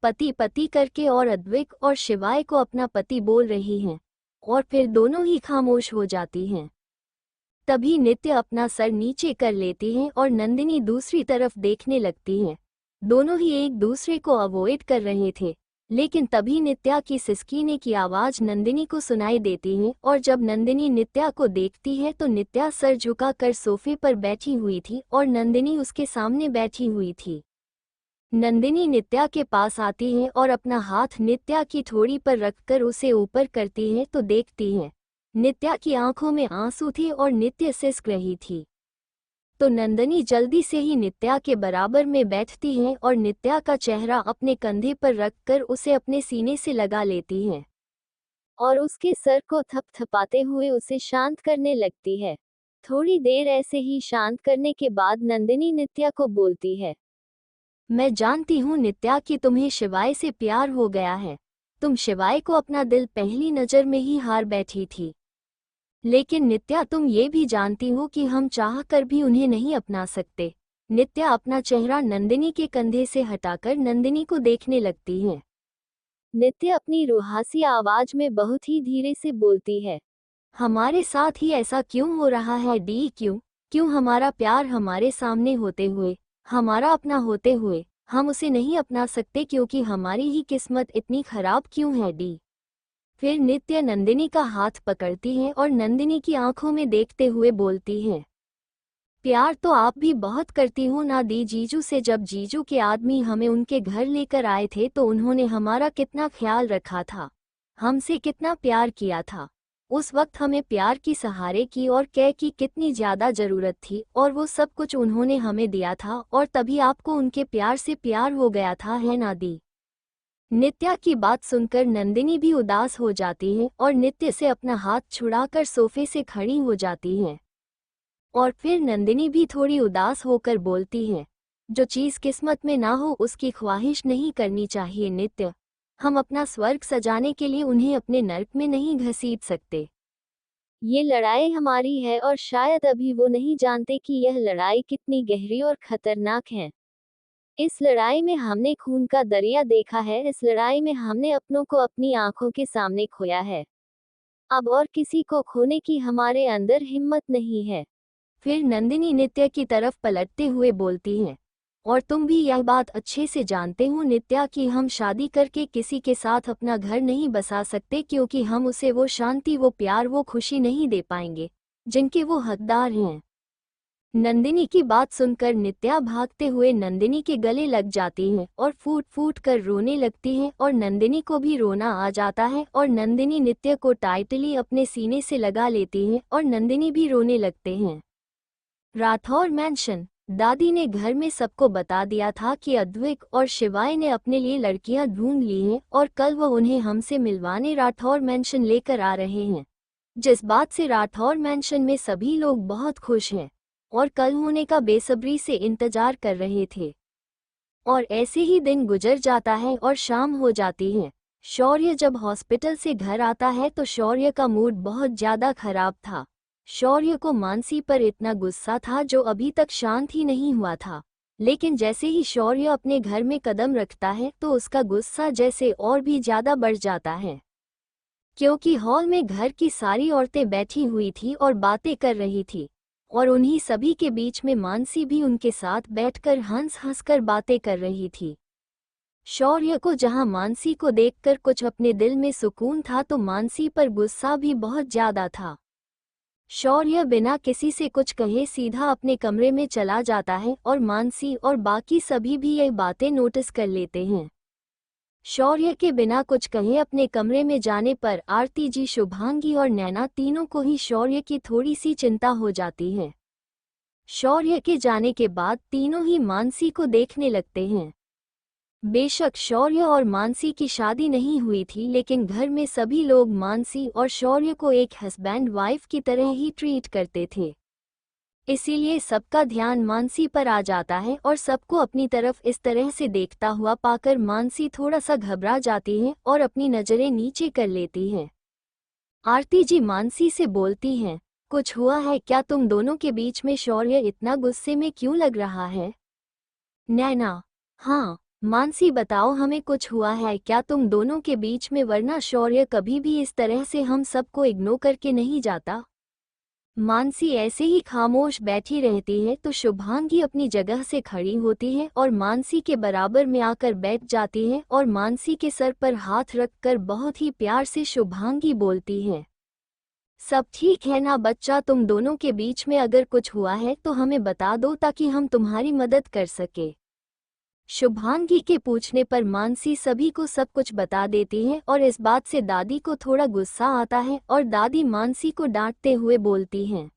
पति पति करके, और अद्विक और शिवाय को अपना पति बोल रही हैं, और फिर दोनों ही खामोश हो जाती हैं। तभी नित्य अपना सर नीचे कर लेती हैं और नंदिनी दूसरी तरफ देखने लगती हैं। दोनों ही एक दूसरे को अवॉइड कर रहे थे, लेकिन तभी नित्या की सिसकीने की आवाज नंदिनी को सुनाई देती है और जब नंदिनी नित्या को देखती है तो नित्या सर झुकाकर सोफे पर बैठी हुई थी और नंदिनी उसके सामने बैठी हुई थी। नंदिनी नित्या के पास आती है और अपना हाथ नित्या की ठोड़ी पर रखकर उसे ऊपर करती है तो देखती है नित्या की आंखों में आंसू थे और नित्या सिसक रही थी। तो नंदिनी जल्दी से ही नित्या के बराबर में बैठती है और नित्या का चेहरा अपने कंधे पर रखकर उसे अपने सीने से लगा लेती है और उसके सर को थपथपाते हुए उसे शांत करने लगती है। थोड़ी देर ऐसे ही शांत करने के बाद नंदिनी नित्या को बोलती है, मैं जानती हूँ नित्या कि तुम्हें शिवाय से प्यार हो गया है। तुम शिवाय को अपना दिल पहली नज़र में ही हार बैठी थी। लेकिन नित्या तुम ये भी जानती हो कि हम चाह कर भी उन्हें नहीं अपना सकते। नित्या अपना चेहरा नंदिनी के कंधे से हटाकर नंदिनी को देखने लगती है। नित्या अपनी रुहासी आवाज में बहुत ही धीरे से बोलती है, हमारे साथ ही ऐसा क्यों हो रहा है डी? क्यों हमारा प्यार हमारे सामने होते हुए, हमारा अपना होते हुए हम उसे नहीं अपना सकते? क्योंकि हमारी ही किस्मत इतनी खराब क्यों है डी? फिर नित्या नंदिनी का हाथ पकड़ती है और नंदिनी की आंखों में देखते हुए बोलती है, प्यार तो आप भी बहुत करती हो ना दी? जीजू से जब जीजू के आदमी हमें उनके घर लेकर आए थे तो उन्होंने हमारा कितना ख्याल रखा था, हमसे कितना प्यार किया था। उस वक्त हमें प्यार की सहारे की और कह की कितनी ज़्यादा ज़रूरत थी और वो सब कुछ उन्होंने हमें दिया था और तभी आपको उनके प्यार से प्यार हो गया था, है ना दी? नित्या की बात सुनकर नंदिनी भी उदास हो जाती है और नित्य से अपना हाथ छुड़ाकर सोफे से खड़ी हो जाती है। और फिर नंदिनी भी थोड़ी उदास होकर बोलती है, जो चीज़ किस्मत में ना हो उसकी ख्वाहिश नहीं करनी चाहिए नित्य। हम अपना स्वर्ग सजाने के लिए उन्हें अपने नर्क में नहीं घसीट सकते। ये लड़ाई हमारी है और शायद अभी वो नहीं जानते कि यह लड़ाई कितनी गहरी और खतरनाक है। इस लड़ाई में हमने खून का दरिया देखा है। इस लड़ाई में हमने अपनों को अपनी आंखों के सामने खोया है। अब और किसी को खोने की हमारे अंदर हिम्मत नहीं है। फिर नंदिनी नित्या की तरफ पलटते हुए बोलती है, और तुम भी यह बात अच्छे से जानते हो नित्या कि हम शादी करके किसी के साथ अपना घर नहीं बसा सकते, क्योंकि हम उसे वो शांति, वो प्यार, वो खुशी नहीं दे पाएंगे जिनके वो हकदार हैं। नंदिनी की बात सुनकर नित्या भागते हुए नंदिनी के गले लग जाती है और फूट फूट कर रोने लगती है और नंदिनी को भी रोना आ जाता है और नंदिनी नित्या को टाइटली अपने सीने से लगा लेती है और नंदिनी भी रोने लगते हैं। राठौर मैंशन। दादी ने घर में सबको बता दिया था कि अद्विक और शिवाय ने अपने लिए लड़कियां ढूंढ ली हैं और कल वह उन्हें हमसे मिलवाने राठौर मैंशन लेकर आ रहे हैं, जिस बात से राठौर मैंशन में सभी लोग बहुत खुश हैं और कल होने का बेसब्री से इंतजार कर रहे थे। और ऐसे ही दिन गुजर जाता है और शाम हो जाती है। शौर्य जब हॉस्पिटल से घर आता है तो शौर्य का मूड बहुत ज़्यादा खराब था। शौर्य को मानसी पर इतना गुस्सा था जो अभी तक शांत ही नहीं हुआ था, लेकिन जैसे ही शौर्य अपने घर में कदम रखता है तो उसका गुस्सा जैसे और भी ज़्यादा बढ़ जाता है, क्योंकि हॉल में घर की सारी औरतें बैठी हुई थी और बातें कर रही थी और उन्हीं सभी के बीच में मानसी भी उनके साथ बैठकर हंस हंस कर बातें कर रही थी। शौर्य को जहां मानसी को देखकर कुछ अपने दिल में सुकून था तो मानसी पर गुस्सा भी बहुत ज्यादा था। शौर्य बिना किसी से कुछ कहे सीधा अपने कमरे में चला जाता है और मानसी और बाकी सभी भी ये बातें नोटिस कर लेते हैं। शौर्य के बिना कुछ कहे अपने कमरे में जाने पर आरती जी, शुभांगी और नैना तीनों को ही शौर्य की थोड़ी सी चिंता हो जाती है। शौर्य के जाने के बाद तीनों ही मानसी को देखने लगते हैं। बेशक शौर्य और मानसी की शादी नहीं हुई थी, लेकिन घर में सभी लोग मानसी और शौर्य को एक हस्बैंड वाइफ की तरह ही ट्रीट करते थे। इसीलिए सबका ध्यान मानसी पर आ जाता है और सबको अपनी तरफ इस तरह से देखता हुआ पाकर मानसी थोड़ा सा घबरा जाती है और अपनी नज़रें नीचे कर लेती है। आरती जी मानसी से बोलती हैं, कुछ हुआ है क्या तुम दोनों के बीच में? शौर्य इतना गुस्से में क्यों लग रहा है? नैना, हाँ मानसी बताओ, हमें कुछ हुआ है क्या तुम दोनों के बीच में? वरना शौर्य कभी भी इस तरह से हम सबको इग्नोर करके नहीं जाता। मानसी ऐसे ही खामोश बैठी रहती है तो शुभांगी अपनी जगह से खड़ी होती है और मानसी के बराबर में आकर बैठ जाती है और मानसी के सर पर हाथ रखकर बहुत ही प्यार से शुभांगी बोलती है, सब ठीक है ना बच्चा, तुम दोनों के बीच में अगर कुछ हुआ है तो हमें बता दो ताकि हम तुम्हारी मदद कर सके। शुभांगी के पूछने पर मानसी सभी को सब कुछ बता देती है और इस बात से दादी को थोड़ा गुस्सा आता है और दादी मानसी को डांटते हुए बोलती हैं,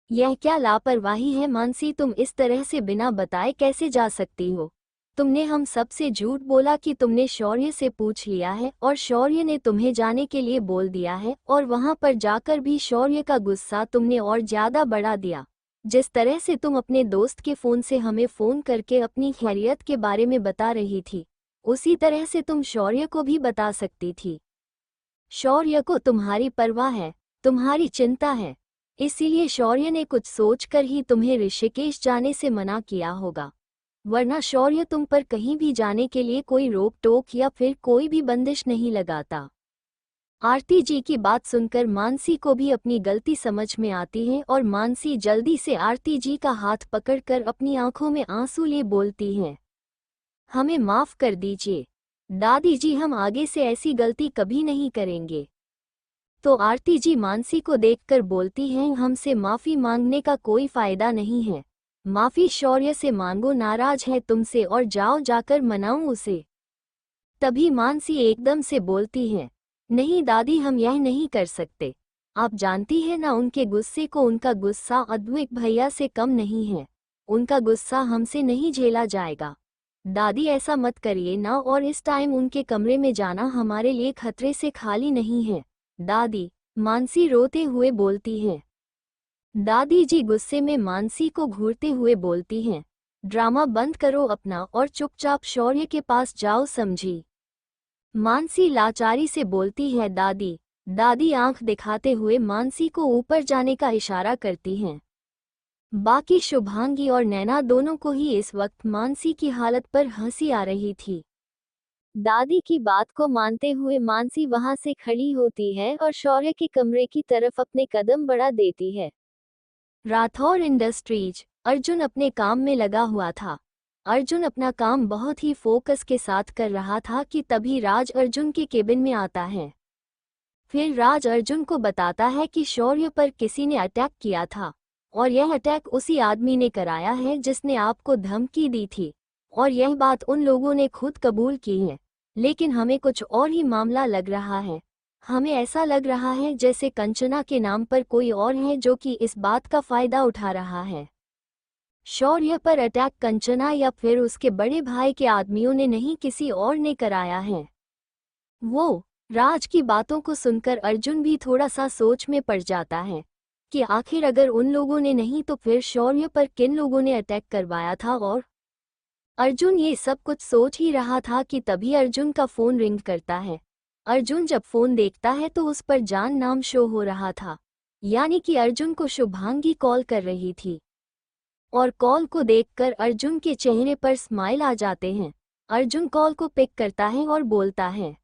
यह क्या लापरवाही है मानसी, तुम इस तरह से बिना बताए कैसे जा सकती हो। तुमने हम सबसे झूठ बोला कि तुमने शौर्य से पूछ लिया है और शौर्य ने तुम्हें जाने के लिए बोल दिया है और वहां पर जाकर भी शौर्य का गुस्सा तुमने और ज्यादा बढ़ा दिया। जिस तरह से तुम अपने दोस्त के फ़ोन से हमें फ़ोन करके अपनी खैरियत के बारे में बता रही थी, उसी तरह से तुम शौर्य को भी बता सकती थी। शौर्य को तुम्हारी परवाह है, तुम्हारी चिंता है, इसीलिए शौर्य ने कुछ सोचकर ही तुम्हें ऋषिकेश जाने से मना किया होगा, वरना शौर्य तुम पर कहीं भी जाने के लिए कोई रोक टोक या फिर कोई भी बंदिश नहीं लगाता। आरती जी की बात सुनकर मानसी को भी अपनी गलती समझ में आती है और मानसी जल्दी से आरती जी का हाथ पकड़कर अपनी आंखों में आंसू लिए बोलती है, हमें माफ कर दीजिए दादी जी, हम आगे से ऐसी गलती कभी नहीं करेंगे। तो आरती जी मानसी को देखकर बोलती हैं, हमसे माफी मांगने का कोई फायदा नहीं है, माफी शौर्य से मांगो, नाराज है तुमसे और जाओ जाकर मनाओ उसे। तभी मानसी एकदम से बोलती है, नहीं दादी, हम यह नहीं कर सकते, आप जानती है ना उनके गुस्से को, उनका गुस्सा अद्वैत भैया से कम नहीं है, उनका गुस्सा हमसे नहीं झेला जाएगा। दादी ऐसा मत करिए ना, और इस टाइम उनके कमरे में जाना हमारे लिए खतरे से खाली नहीं है दादी, मानसी रोते हुए बोलती है। दादी जी गुस्से में मानसी को घूरते हुए बोलती हैं, ड्रामा बंद करो अपना और चुपचाप शौर्य के पास जाओ, समझी। मानसी लाचारी से बोलती है, दादी। दादी आंख दिखाते हुए मानसी को ऊपर जाने का इशारा करती हैं। बाकी शुभांगी और नैना दोनों को ही इस वक्त मानसी की हालत पर हंसी आ रही थी। दादी की बात को मानते हुए मानसी वहां से खड़ी होती है और शौर्य के कमरे की तरफ अपने कदम बढ़ा देती है। राठौर इंडस्ट्रीज। अर्जुन अपने काम में लगा हुआ था। अर्जुन अपना काम बहुत ही फोकस के साथ कर रहा था कि तभी राज अर्जुन के केबिन में आता है। फिर राज अर्जुन को बताता है कि शौर्य पर किसी ने अटैक किया था और यह अटैक उसी आदमी ने कराया है जिसने आपको धमकी दी थी, और यह बात उन लोगों ने खुद कबूल की है। लेकिन हमें कुछ और ही मामला लग रहा है। हमें ऐसा लग रहा है जैसे कंचना के नाम पर कोई और है जो कि इस बात का फायदा उठा रहा है। शौर्य पर अटैक कंचना या फिर उसके बड़े भाई के आदमियों ने नहीं, किसी और ने कराया है। वो राज की बातों को सुनकर अर्जुन भी थोड़ा सा सोच में पड़ जाता है कि आखिर अगर उन लोगों ने नहीं तो फिर शौर्य पर किन लोगों ने अटैक करवाया था। और अर्जुन ये सब कुछ सोच ही रहा था कि तभी अर्जुन का फोन रिंग करता है। अर्जुन जब फोन देखता है तो उस पर जान नाम शो हो रहा था, यानी कि अर्जुन को शुभांगी कॉल कर रही थी। और कॉल को देखकर अर्जुन के चेहरे पर स्माइल आ जाते हैं। अर्जुन कॉल को पिक करता है और बोलता है,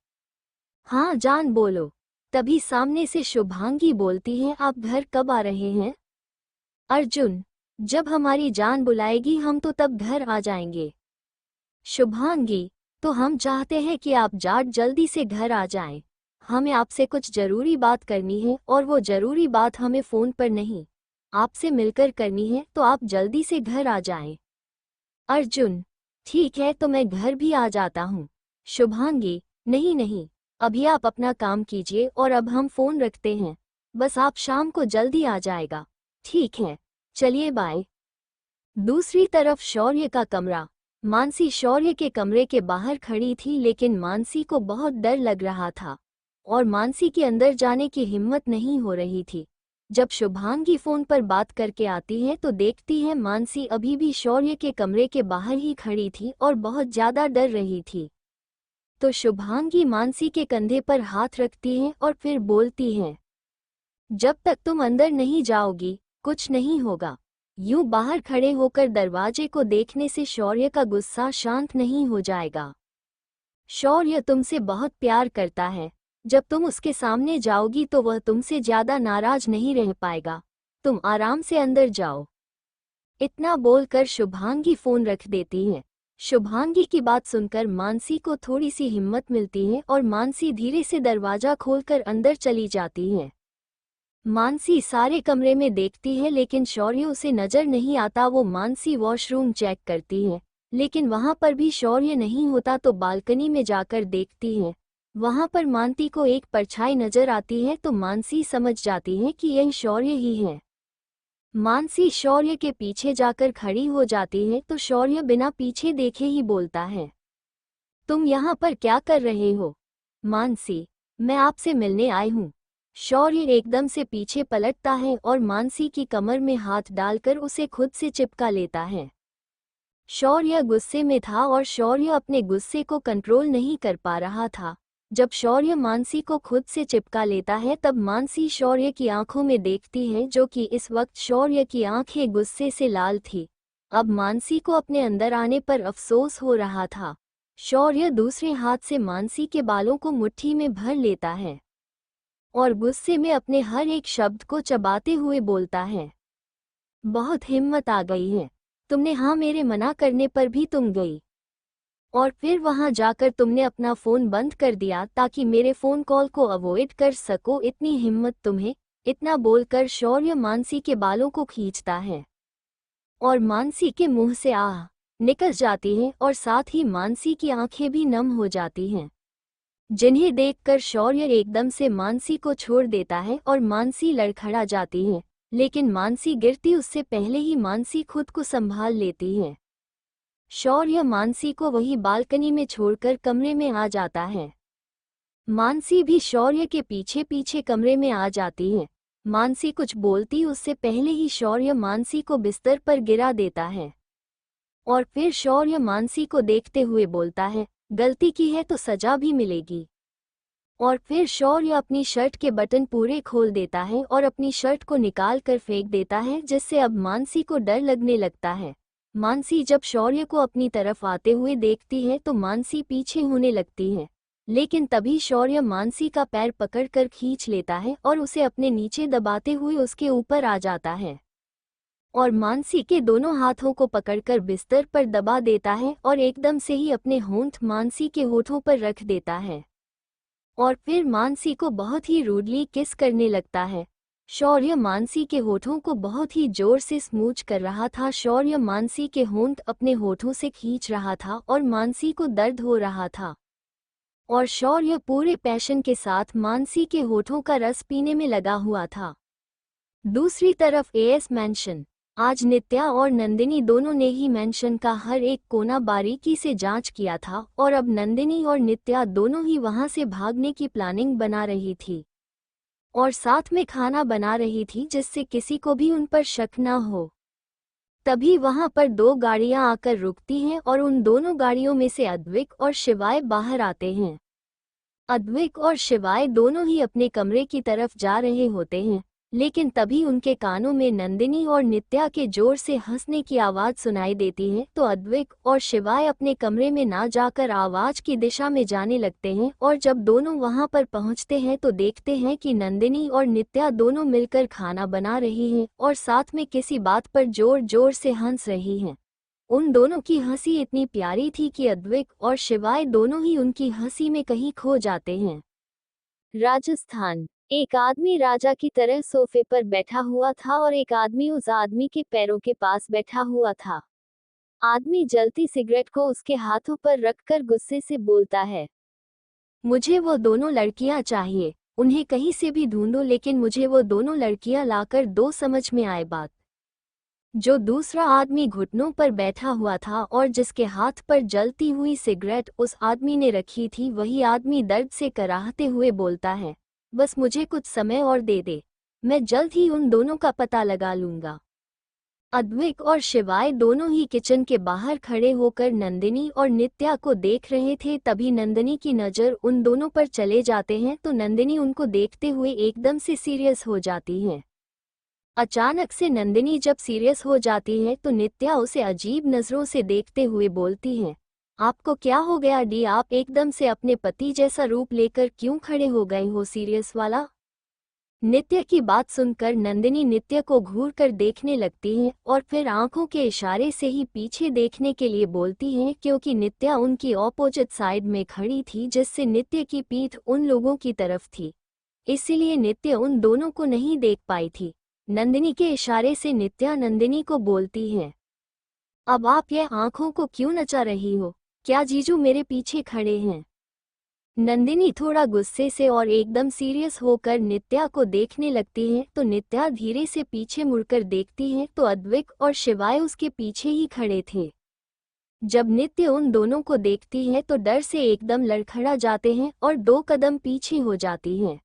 हाँ जान बोलो। तभी सामने से शुभांगी बोलती है, आप घर कब आ रहे हैं? अर्जुन, जब हमारी जान बुलाएगी हम तो तब घर आ जाएंगे। शुभांगी, तो हम चाहते हैं कि आप जाट जल्दी से घर आ जाएं। हमें आपसे कुछ जरूरी बात करनी है और वो जरूरी बात हमें फोन पर नहीं, आपसे मिलकर करनी है, तो आप जल्दी से घर आ जाएं। अर्जुन, ठीक है तो मैं घर भी आ जाता हूँ। शुभांगी, नहीं नहीं, अभी आप अपना काम कीजिए और अब हम फोन रखते हैं, बस आप शाम को जल्दी आ जाएगा। ठीक है, चलिए बाय। दूसरी तरफ शौर्य का कमरा। मानसी शौर्य के कमरे के बाहर खड़ी थी, लेकिन मानसी को बहुत डर लग रहा था और मानसी के अंदर जाने की हिम्मत नहीं हो रही थी। जब शुभांगी फोन पर बात करके आती है तो देखती है मानसी अभी भी शौर्य के कमरे के बाहर ही खड़ी थी और बहुत ज्यादा डर रही थी। तो शुभांगी मानसी के कंधे पर हाथ रखती है और फिर बोलती है, जब तक तुम अंदर नहीं जाओगी कुछ नहीं होगा। यूं बाहर खड़े होकर दरवाजे को देखने से शौर्य का गुस्सा शांत नहीं हो जाएगा। शौर्य तुमसे बहुत प्यार करता है, जब तुम उसके सामने जाओगी तो वह तुमसे ज्यादा नाराज नहीं रह पाएगा। तुम आराम से अंदर जाओ। इतना बोलकर शुभांगी फोन रख देती है। शुभांगी की बात सुनकर मानसी को थोड़ी सी हिम्मत मिलती है और मानसी धीरे से दरवाजा खोलकर अंदर चली जाती है। मानसी सारे कमरे में देखती है लेकिन शौर्य उसे नजर नहीं आता। वो मानसी वॉशरूम चेक करती है लेकिन वहां पर भी शौर्य नहीं होता तो बालकनी में जाकर देखती है। वहां पर मानती को एक परछाई नजर आती है तो मानसी समझ जाती है कि यह शौर्य ही है। मानसी शौर्य के पीछे जाकर खड़ी हो जाती है तो शौर्य बिना पीछे देखे ही बोलता है, तुम यहाँ पर क्या कर रहे हो? मानसी, मैं आपसे मिलने आई हूँ। शौर्य एकदम से पीछे पलटता है और मानसी की कमर में हाथ डालकर उसे खुद से चिपका लेता है। शौर्य गुस्से में था और शौर्य अपने गुस्से को कंट्रोल नहीं कर पा रहा था। जब शौर्य मानसी को खुद से चिपका लेता है तब मानसी शौर्य की आंखों में देखती है जो कि इस वक्त शौर्य की आंखें गुस्से से लाल थी। अब मानसी को अपने अंदर आने पर अफसोस हो रहा था। शौर्य दूसरे हाथ से मानसी के बालों को मुट्ठी में भर लेता है और गुस्से में अपने हर एक शब्द को चबाते हुए बोलता है, बहुत हिम्मत आ गई है, तुमने हाँ मेरे मना करने पर भी तुम गई और फिर वहां जाकर तुमने अपना फोन बंद कर दिया ताकि मेरे फोन कॉल को अवॉइड कर सको। इतनी हिम्मत तुम्हें? इतना बोलकर शौर्य मानसी के बालों को खींचता है और मानसी के मुंह से आह निकल जाती है और साथ ही मानसी की आंखें भी नम हो जाती हैं, जिन्हें देखकर शौर्य एकदम से मानसी को छोड़ देता है और मानसी लड़खड़ा जाती है। लेकिन मानसी गिरती उससे पहले ही मानसी खुद को संभाल लेती है। शौर्य मानसी को वही बालकनी में छोड़कर कमरे में आ जाता है। मानसी भी शौर्य के पीछे पीछे कमरे में आ जाती है। मानसी कुछ बोलती उससे पहले ही शौर्य मानसी को बिस्तर पर गिरा देता है और फिर शौर्य मानसी को देखते हुए बोलता है, गलती की है तो सजा भी मिलेगी। और फिर शौर्य अपनी शर्ट के बटन पूरे खोल देता है और अपनी शर्ट को निकाल कर फेंक देता है, जिससे अब मानसी को डर लगने लगता है। मानसी जब शौर्य को अपनी तरफ आते हुए देखती है तो मानसी पीछे होने लगती है, लेकिन तभी शौर्य मानसी का पैर पकड़कर खींच लेता है और उसे अपने नीचे दबाते हुए उसके ऊपर आ जाता है और मानसी के दोनों हाथों को पकड़कर बिस्तर पर दबा देता है और एकदम से ही अपने होंठ मानसी के होठों पर रख देता है और फिर मानसी को बहुत ही रूडली किस करने लगता है। शौर्य मानसी के होठों को बहुत ही जोर से स्मूच कर रहा था। शौर्य मानसी के होंठ अपने होठों से खींच रहा था और मानसी को दर्द हो रहा था और शौर्य पूरे पैशन के साथ मानसी के होठों का रस पीने में लगा हुआ था। दूसरी तरफ एएस मैंशन, आज नित्या और नंदिनी दोनों ने ही मैंशन का हर एक कोना बारीकी से जांच किया था और अब नंदिनी और नित्या दोनों ही वहां से भागने की प्लानिंग बना रही थी और साथ में खाना बना रही थी जिससे किसी को भी उन पर शक न हो। तभी वहां पर दो गाड़ियां आकर रुकती हैं और उन दोनों गाड़ियों में से अद्विक और शिवाय बाहर आते हैं। अद्विक और शिवाय दोनों ही अपने कमरे की तरफ जा रहे होते हैं, लेकिन तभी उनके कानों में नंदिनी और नित्या के जोर से हंसने की आवाज सुनाई देती है तो अद्विक और शिवाय अपने कमरे में ना जाकर आवाज की दिशा में जाने लगते हैं और जब दोनों वहां पर पहुंचते हैं तो देखते हैं कि नंदिनी और नित्या दोनों मिलकर खाना बना रही हैं और साथ में किसी बात पर जोर जोर से हंस रही हैं। उन दोनों की हंसी इतनी प्यारी थी कि अद्विक और शिवाय दोनों ही उनकी हंसी में कहीं खो जाते हैं। राजस्थान, एक आदमी राजा की तरह सोफे पर बैठा हुआ था और एक आदमी उस आदमी के पैरों के पास बैठा हुआ था। आदमी जलती सिगरेट को उसके हाथों पर रखकर गुस्से से बोलता है, मुझे वो दोनों लड़कियां चाहिए, उन्हें कहीं से भी ढूंढो लेकिन मुझे वो दोनों लड़कियां लाकर दो, समझ में आए बात। जो दूसरा आदमी घुटनों पर बैठा हुआ था और जिसके हाथ पर जलती हुई सिगरेट उस आदमी ने रखी थी, वही आदमी दर्द से कराहते हुए बोलता है, बस मुझे कुछ समय और दे दे, मैं जल्द ही उन दोनों का पता लगा लूंगा। अद्विक और शिवाय दोनों ही किचन के बाहर खड़े होकर नंदिनी और नित्या को देख रहे थे। तभी नंदिनी की नज़र उन दोनों पर चले जाते हैं तो नंदिनी उनको देखते हुए एकदम से सीरियस हो जाती है। अचानक से नंदिनी जब सीरियस हो जाती है तो नित्या उसे अजीब नज़रों से देखते हुए बोलती है, आपको क्या हो गया डी, आप एकदम से अपने पति जैसा रूप लेकर क्यों खड़े हो गए हो सीरियस वाला? नित्य की बात सुनकर नंदिनी नित्य को घूर कर देखने लगती है और फिर आंखों के इशारे से ही पीछे देखने के लिए बोलती है, क्योंकि नित्या उनकी ऑपोजिट साइड में खड़ी थी जिससे नित्य की पीठ उन लोगों की तरफ थी, इसीलिए नित्य उन दोनों को नहीं देख पाई थी। नंदिनी के इशारे से नित्या नंदिनी को बोलती है, अब आप ये आंखों को क्यों नचा रही हो, क्या जीजू मेरे पीछे खड़े हैं? नंदिनी थोड़ा गुस्से से और एकदम सीरियस होकर नित्या को देखने लगती है, तो नित्या धीरे से पीछे मुड़कर देखती है तो अद्विक और शिवाय उसके पीछे ही खड़े थे। जब नित्य उन दोनों को देखती है तो डर से एकदम लड़खड़ा जाते हैं और 2 कदम पीछे हो जाती हैं।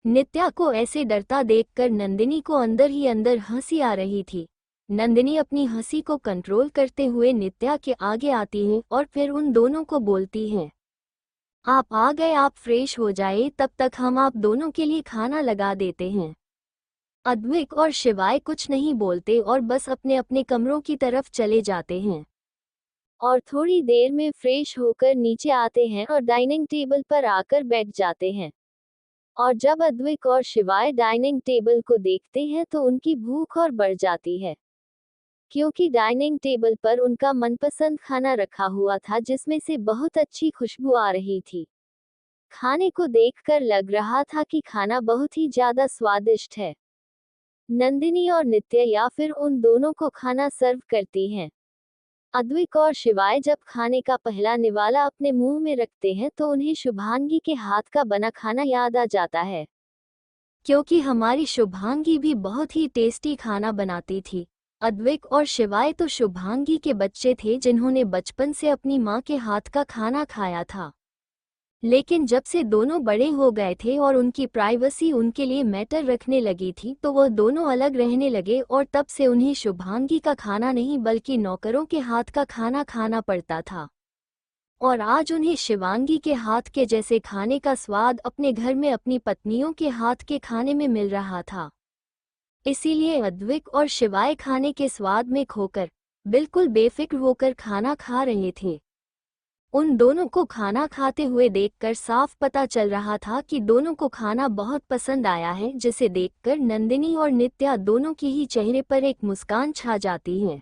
नित्या को ऐसे डरता देखकर नंदिनी को अंदर ही अंदर हंसी आ रही थी। नंदिनी अपनी हंसी को कंट्रोल करते हुए नित्या के आगे आती है और फिर उन दोनों को बोलती है, आप आ गए, आप फ्रेश हो जाए, तब तक हम आप दोनों के लिए खाना लगा देते हैं। अद्विक और शिवाय कुछ नहीं बोलते और बस अपने अपने कमरों की तरफ चले जाते हैं और थोड़ी देर में फ्रेश होकर नीचे आते हैं और डाइनिंग टेबल पर आकर बैठ जाते हैं। और जब अद्विक और शिवाय डाइनिंग टेबल को देखते हैं तो उनकी भूख और बढ़ जाती है, क्योंकि डाइनिंग टेबल पर उनका मनपसंद खाना रखा हुआ था जिसमें से बहुत अच्छी खुशबू आ रही थी। खाने को देखकर लग रहा था कि खाना बहुत ही ज्यादा स्वादिष्ट है। नंदिनी और नित्य या फिर उन दोनों को खाना सर्व करती हैं। अद्विक और शिवाय जब खाने का पहला निवाला अपने मुंह में रखते हैं तो उन्हें शुभांगी के हाथ का बना खाना याद आ जाता है, क्योंकि हमारी शुभांगी भी बहुत ही टेस्टी खाना बनाती थी। अद्विक और शिवाय तो शुभांगी के बच्चे थे जिन्होंने बचपन से अपनी माँ के हाथ का खाना खाया था, लेकिन जब से दोनों बड़े हो गए थे और उनकी प्राइवेसी उनके लिए मैटर रखने लगी थी तो वह दोनों अलग रहने लगे और तब से उन्हें शुभांगी का खाना नहीं बल्कि नौकरों के हाथ का खाना खाना पड़ता था। और आज उन्हें शिवांगी के हाथ के जैसे खाने का स्वाद अपने घर में अपनी पत्नियों के हाथ के खाने में मिल रहा था। इसीलिए अद्विक और शिवाय खाने के स्वाद में खोकर बिल्कुल बेफिक्र होकर खाना खा रहे थे। उन दोनों को खाना खाते हुए देखकर साफ पता चल रहा था कि दोनों को खाना बहुत पसंद आया है, जिसे देखकर नंदिनी और नित्या दोनों के ही चेहरे पर एक मुस्कान छा जाती है।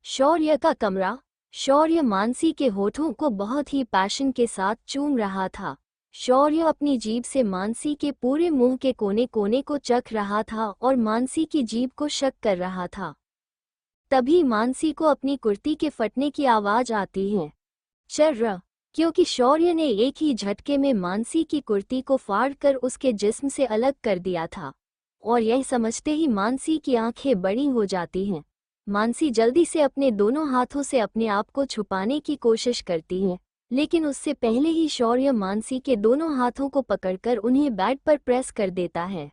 शौर्य का कमरा। शौर्य मानसी के होठों को बहुत ही पैशन के साथ चूम रहा था। शौर्य अपनी जीभ से मानसी के पूरे मुंह के कोने कोने को चख रहा था और मानसी की जीभ को शक कर रहा था। तभी मानसी को अपनी कुर्ती के फटने की आवाज आती है। चर्र, क्योंकि शौर्य ने एक ही झटके में मानसी की कुर्ती को फाड़कर उसके जिस्म से अलग कर दिया था और यह समझते ही मानसी की आंखें बड़ी हो जाती हैं। मानसी जल्दी से अपने दोनों हाथों से अपने आप को छुपाने की कोशिश करती है, लेकिन उससे पहले ही शौर्य मानसी के दोनों हाथों को पकड़कर उन्हें बेड पर प्रेस कर देता है।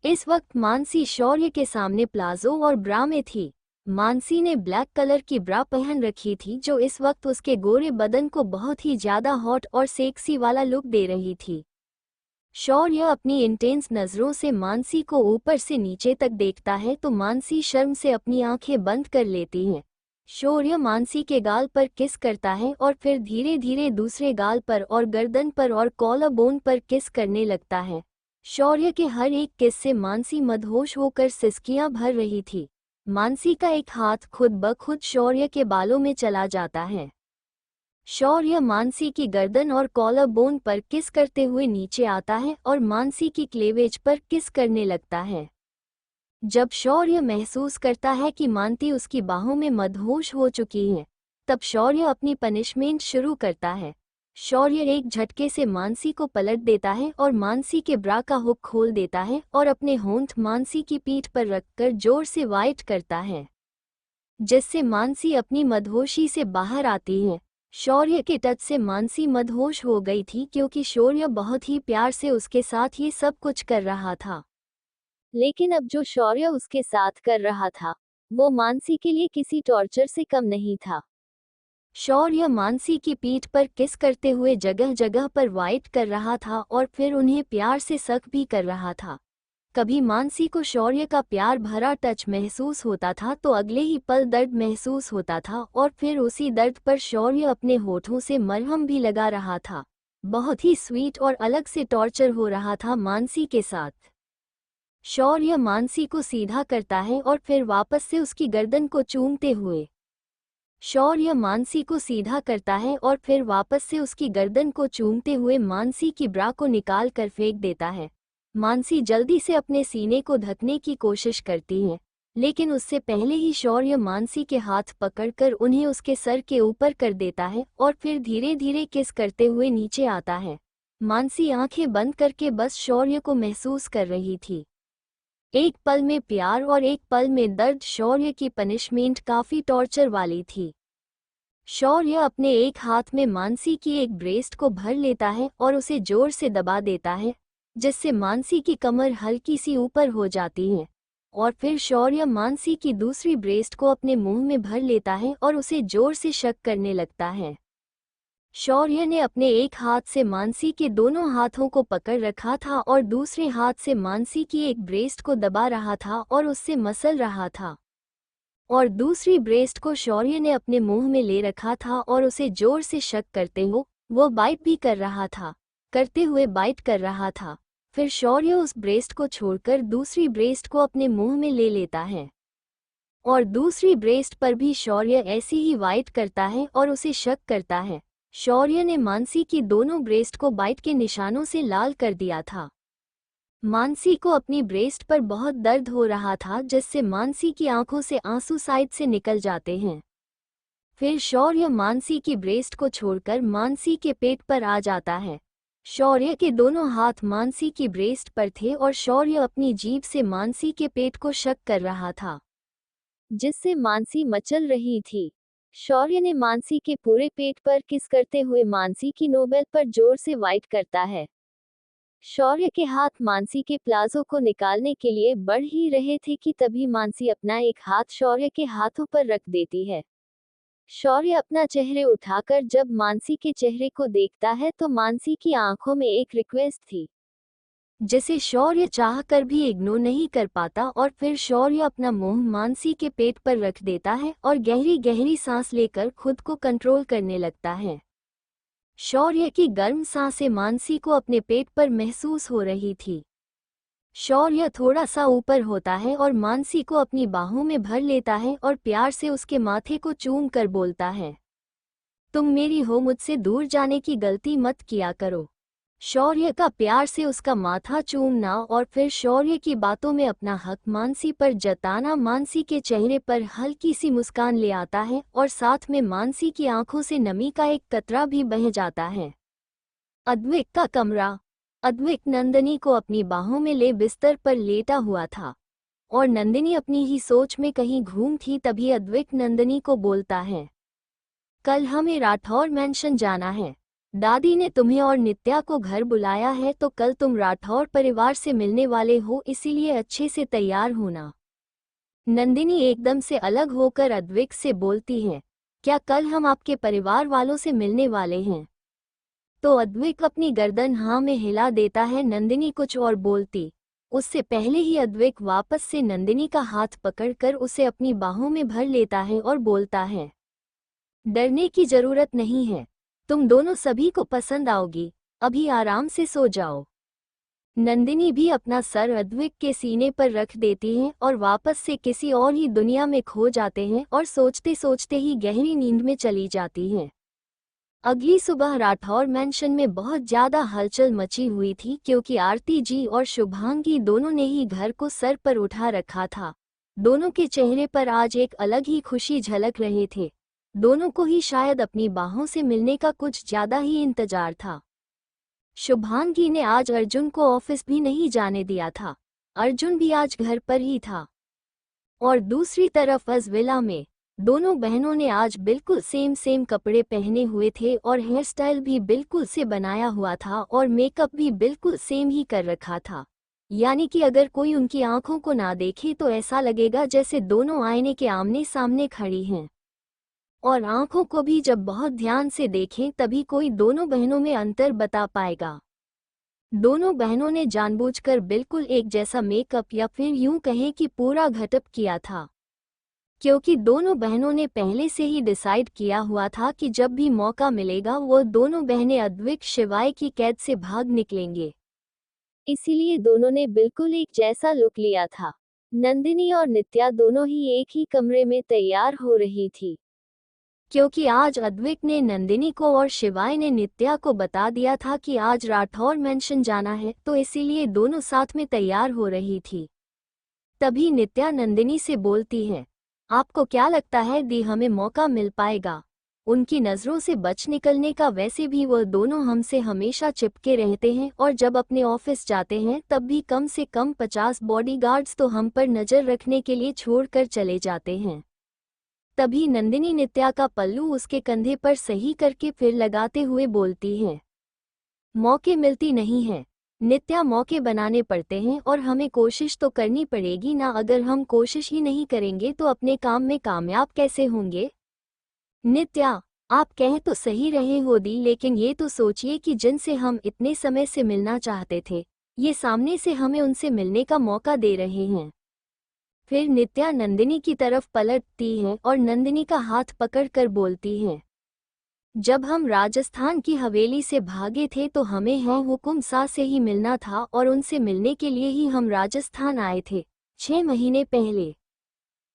इस वक्त मानसी शौर्य के सामने प्लाजो और ब्रा में थी। मानसी ने ब्लैक कलर की ब्रा पहन रखी थी जो इस वक्त उसके गोरे बदन को बहुत ही ज्यादा हॉट और सेक्सी वाला लुक दे रही थी। शौर्य अपनी इंटेंस नजरों से मानसी को ऊपर से नीचे तक देखता है तो मानसी शर्म से अपनी आंखें बंद कर लेती है। शौर्य मानसी के गाल पर किस करता है और फिर धीरे धीरे दूसरे गाल पर और गर्दन पर और कॉलर बोन पर किस करने लगता है। शौर्य के हर एक किस से मानसी मदहोश होकर सिसकियां भर रही थी। मानसी का एक हाथ खुद ब खुद शौर्य के बालों में चला जाता है। शौर्य मानसी की गर्दन और कॉलर बोन पर किस करते हुए नीचे आता है और मानसी की क्लेवेज पर किस करने लगता है। जब शौर्य महसूस करता है कि मानती उसकी बाहों में मदहोश हो चुकी है, तब शौर्य अपनी पनिशमेंट शुरू करता है। शौर्य एक झटके से मानसी को पलट देता है और मानसी के ब्रा का हुक खोल देता है और अपने होंठ मानसी की पीठ पर रखकर जोर से वाइट करता है, जिससे मानसी अपनी मदहोशी से बाहर आती है। शौर्य के टच से मानसी मदहोश हो गई थी क्योंकि शौर्य बहुत ही प्यार से उसके साथ ये सब कुछ कर रहा था। लेकिन अब जो शौर्य उसके साथ कर रहा था वो मानसी के लिए किसी टॉर्चर से कम नहीं था। शौर्य मानसी की पीठ पर किस करते हुए जगह जगह पर वाइट कर रहा था और फिर उन्हें प्यार से सक भी कर रहा था। कभी मानसी को शौर्य का प्यार भरा टच महसूस होता था तो अगले ही पल दर्द महसूस होता था और फिर उसी दर्द पर शौर्य अपने होठों से मरहम भी लगा रहा था। बहुत ही स्वीट और अलग से टॉर्चर हो रहा था मानसी के साथ। शौर्य मानसी को सीधा करता है और फिर वापस से उसकी गर्दन को चूमते हुए शौर्य मानसी को सीधा करता है और फिर वापस से उसकी गर्दन को चूमते हुए मानसी की ब्रा को निकाल कर फेंक देता है। मानसी जल्दी से अपने सीने को ढकने की कोशिश करती है, लेकिन उससे पहले ही शौर्य मानसी के हाथ पकड़कर उन्हें उसके सर के ऊपर कर देता है और फिर धीरे धीरे किस करते हुए नीचे आता है। मानसी आंखें बंद करके बस शौर्य को महसूस कर रही थी। एक पल में प्यार और एक पल में दर्द। शौर्य की पनिशमेंट काफी टॉर्चर वाली थी। शौर्य अपने एक हाथ में मानसी की एक ब्रेस्ट को भर लेता है और उसे जोर से दबा देता है, जिससे मानसी की कमर हल्की सी ऊपर हो जाती है। और फिर शौर्य मानसी की दूसरी ब्रेस्ट को अपने मुंह में भर लेता है और उसे जोर से शक करने लगता है। शौर्य ने अपने एक हाथ से मानसी के दोनों हाथों को पकड़ रखा था और दूसरे हाथ से मानसी की एक ब्रेस्ट को दबा रहा था और उससे मसल रहा था, और दूसरी ब्रेस्ट को शौर्य ने अपने मुंह में ले रखा था और उसे जोर से शक करते हुए वो बाइट भी कर रहा था, करते हुए बाइट कर रहा था। फिर शौर्य उस ब्रेस्ट को छोड़कर दूसरी ब्रेस्ट को अपने मुंह में ले लेता है और दूसरी ब्रेस्ट पर भी शौर्य ऐसी ही बाइट करता है और उसे शक करता है। शौर्य ने मानसी की दोनों ब्रेस्ट को बाइट के निशानों से लाल कर दिया था। मानसी को अपनी ब्रेस्ट पर बहुत दर्द हो रहा था, जिससे मानसी की आंखों से आंसू साइड से निकल जाते हैं। फिर शौर्य मानसी की ब्रेस्ट को छोड़कर मानसी के पेट पर आ जाता है। शौर्य के दोनों हाथ मानसी की ब्रेस्ट पर थे और शौर्य अपनी जीभ से मानसी के पेट को शक कर रहा था, जिससे मानसी मचल रही थी। शौर्य ने मानसी के पूरे पेट पर किस करते हुए मानसी की नोबेल पर जोर से वाइट करता है। शौर्य के हाथ मानसी के प्लाजो को निकालने के लिए बढ़ ही रहे थे कि तभी मानसी अपना एक हाथ शौर्य के हाथों पर रख देती है। शौर्य अपना चेहरे उठाकर जब मानसी के चेहरे को देखता है तो मानसी की आंखों में एक रिक्वेस्ट थी, जिसे शौर्य चाहकर भी इग्नोर नहीं कर पाता। और फिर शौर्य अपना मुंह मानसी के पेट पर रख देता है और गहरी गहरी सांस लेकर खुद को कंट्रोल करने लगता है। शौर्य की गर्म सांसें मानसी को अपने पेट पर महसूस हो रही थी। शौर्य थोड़ा सा ऊपर होता है और मानसी को अपनी बाहों में भर लेता है और प्यार से उसके माथे को चूम कर बोलता है, तुम मेरी हो, मुझसे दूर जाने की गलती मत किया करो। शौर्य का प्यार से उसका माथा चूमना और फिर शौर्य की बातों में अपना हक मानसी पर जताना मानसी के चेहरे पर हल्की सी मुस्कान ले आता है और साथ में मानसी की आंखों से नमी का एक कतरा भी बह जाता है। अद्विक का कमरा। अद्विक नंदिनी को अपनी बाहों में ले बिस्तर पर लेटा हुआ था और नंदिनी अपनी ही सोच में कहीं घूम थी। तभी अद्विक नंदिनी को बोलता है, कल हमें राठौर मैंशन जाना है। दादी ने तुम्हें और नित्या को घर बुलाया है, तो कल तुम राठौर परिवार से मिलने वाले हो, इसीलिए अच्छे से तैयार होना। नंदिनी एकदम से अलग होकर अद्विक से बोलती है, क्या कल हम आपके परिवार वालों से मिलने वाले हैं? तो अद्विक अपनी गर्दन हाँ में हिला देता है। नंदिनी कुछ और बोलती उससे पहले ही अद्विक वापस से नंदिनी का हाथ पकड़कर उसे अपनी बाहों में भर लेता है और बोलता है, डरने की जरूरत नहीं है, तुम दोनों सभी को पसंद आओगी, अभी आराम से सो जाओ। नंदिनी भी अपना सर अद्विक के सीने पर रख देती है और वापस से किसी और ही दुनिया में खो जाते हैं और सोचते सोचते ही गहरी नींद में चली जाती हैं। अगली सुबह राठौर मैंशन में बहुत ज्यादा हलचल मची हुई थी, क्योंकि आरती जी और शुभांगी दोनों ने ही घर को सर पर उठा रखा था। दोनों के चेहरे पर आज एक अलग ही खुशी झलक रहे थे। दोनों को ही शायद अपनी बाहों से मिलने का कुछ ज्यादा ही इंतजार था। शुभांगी ने आज अर्जुन को ऑफिस भी नहीं जाने दिया था। अर्जुन भी आज घर पर ही था। और दूसरी तरफ अज विला में दोनों बहनों ने आज बिल्कुल सेम कपड़े पहने हुए थे और हेयर स्टाइल भी बिल्कुल से बनाया हुआ था और मेकअप भी बिल्कुल सेम ही कर रखा था। यानी कि अगर कोई उनकी आंखों को ना देखे तो ऐसा लगेगा जैसे दोनों आईने के आमने सामने खड़ी हैं। और आंखों को भी जब बहुत ध्यान से देखें तभी कोई दोनों बहनों में अंतर बता पाएगा। दोनों बहनों ने जानबूझकर बिल्कुल एक जैसा मेकअप या फिर यूं कहें कि पूरा घटअप किया था। क्योंकि दोनों बहनों ने पहले से ही डिसाइड किया हुआ था कि जब भी मौका मिलेगा वो दोनों बहनें अद्विक शिवाय की कैद से भाग निकलेंगे। इसीलिए दोनों ने बिल्कुल एक जैसा लुक लिया था। नंदिनी और नित्या दोनों ही एक ही कमरे में तैयार हो रही थी। क्योंकि आज अद्विक ने नंदिनी को और शिवाय ने नित्या को बता दिया था कि आज राठौर मेंशन जाना है, तो इसीलिए दोनों साथ में तैयार हो रही थी। तभी नित्या नंदिनी से बोलती है, आपको क्या लगता है दी हमें मौका मिल पाएगा? उनकी नज़रों से बच निकलने का। वैसे भी वह दोनों हमसे हमेशा चिपके रहते हैं और जब अपने ऑफिस जाते हैं तब भी कम से कम 50 बॉडीगार्ड्स तो हम पर नज़र रखने के लिए छोड़कर चले जाते हैं। तभी नंदिनी नित्या का पल्लू उसके कंधे पर सही करके फिर लगाते हुए बोलती है, मौके मिलती नहीं है नित्या, मौके बनाने पड़ते हैं और हमें कोशिश तो करनी पड़ेगी ना। अगर हम कोशिश ही नहीं करेंगे तो अपने काम में कामयाब कैसे होंगे? नित्या, आप कह तो सही रहे हो दी, लेकिन ये तो सोचिए कि जिनसे हम इतने समय से मिलना चाहते थे, ये सामने से हमें उनसे मिलने का मौका दे रहे हैं। फिर नित्या नंदिनी की तरफ पलटती है और नंदिनी का हाथ पकड़कर बोलती है, जब हम राजस्थान की हवेली से भागे थे तो हमें हैं हुकुम शाह से ही मिलना था और उनसे मिलने के लिए ही हम राजस्थान आए थे 6 महीने पहले।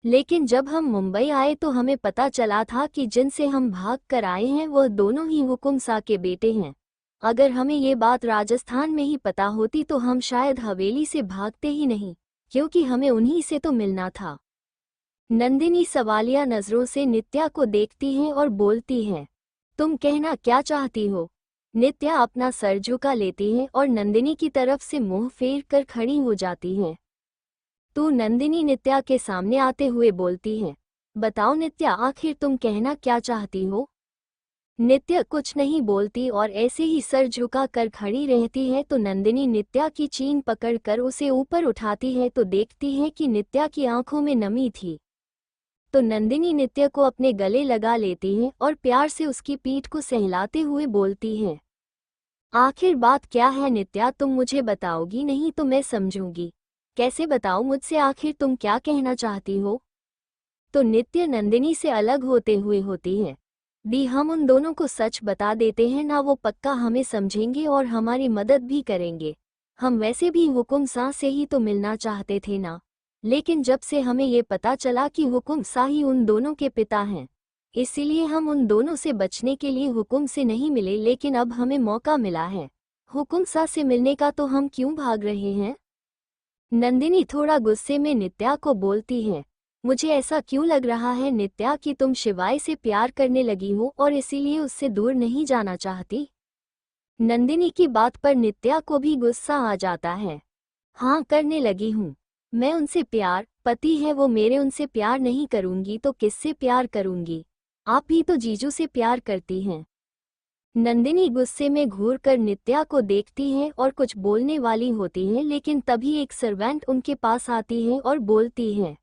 लेकिन जब हम मुंबई आए तो हमें पता चला था कि जिनसे हम भाग कर आए हैं वह दोनों ही हुकुम शाह के बेटे हैं। अगर हमें ये बात राजस्थान में ही पता होती तो हम शायद हवेली से भागते ही नहीं, क्योंकि हमें उन्हीं से तो मिलना था। नंदिनी सवालिया नजरों से नित्या को देखती है और बोलती है, तुम कहना क्या चाहती हो? नित्या अपना सर झुका लेती है और नंदिनी की तरफ से मुंह फेर कर खड़ी हो जाती है। तो नंदिनी नित्या के सामने आते हुए बोलती है, बताओ नित्या, आखिर तुम कहना क्या चाहती हो? नित्या कुछ नहीं बोलती और ऐसे ही सर झुका कर खड़ी रहती है। तो नंदिनी नित्या की चीन पकड़कर उसे ऊपर उठाती है तो देखती है कि नित्या की आंखों में नमी थी। तो नंदिनी नित्या को अपने गले लगा लेती है और प्यार से उसकी पीठ को सहलाते हुए बोलती है, आखिर बात क्या है नित्या, तुम मुझे बताओगी नहीं तो मैं समझूंगी। कैसे बताओ मुझसे, आखिर तुम क्या कहना चाहती हो? तो नित्य नंदिनी से अलग होते हुए होती है, दी हम उन दोनों को सच बता देते हैं ना, वो पक्का हमें समझेंगे और हमारी मदद भी करेंगे। हम वैसे भी हुकुम शाह से ही तो मिलना चाहते थे ना, लेकिन जब से हमें ये पता चला कि हुकुम शाह ही उन दोनों के पिता हैं, इसीलिए हम उन दोनों से बचने के लिए हुकुम से नहीं मिले। लेकिन अब हमें मौका मिला है हुकुम शाह से मिलने का, तो हम क्यों भाग रहे हैं? नंदिनी थोड़ा गुस्से में नित्या को बोलती है, मुझे ऐसा क्यों लग रहा है नित्या कि तुम शिवाय से प्यार करने लगी हो और इसीलिए उससे दूर नहीं जाना चाहती। नंदिनी की बात पर नित्या को भी गुस्सा आ जाता है। हाँ, करने लगी हूँ मैं उनसे प्यार, पति है वो मेरे, उनसे प्यार नहीं करूंगी तो किससे प्यार करूंगी? आप भी तो जीजू से प्यार करती हैं। नंदिनी गुस्से में घूर कर नित्या को देखती है और कुछ बोलने वाली होती है, लेकिन तभी एक सर्वेंट उनके पास आती है और बोलती है,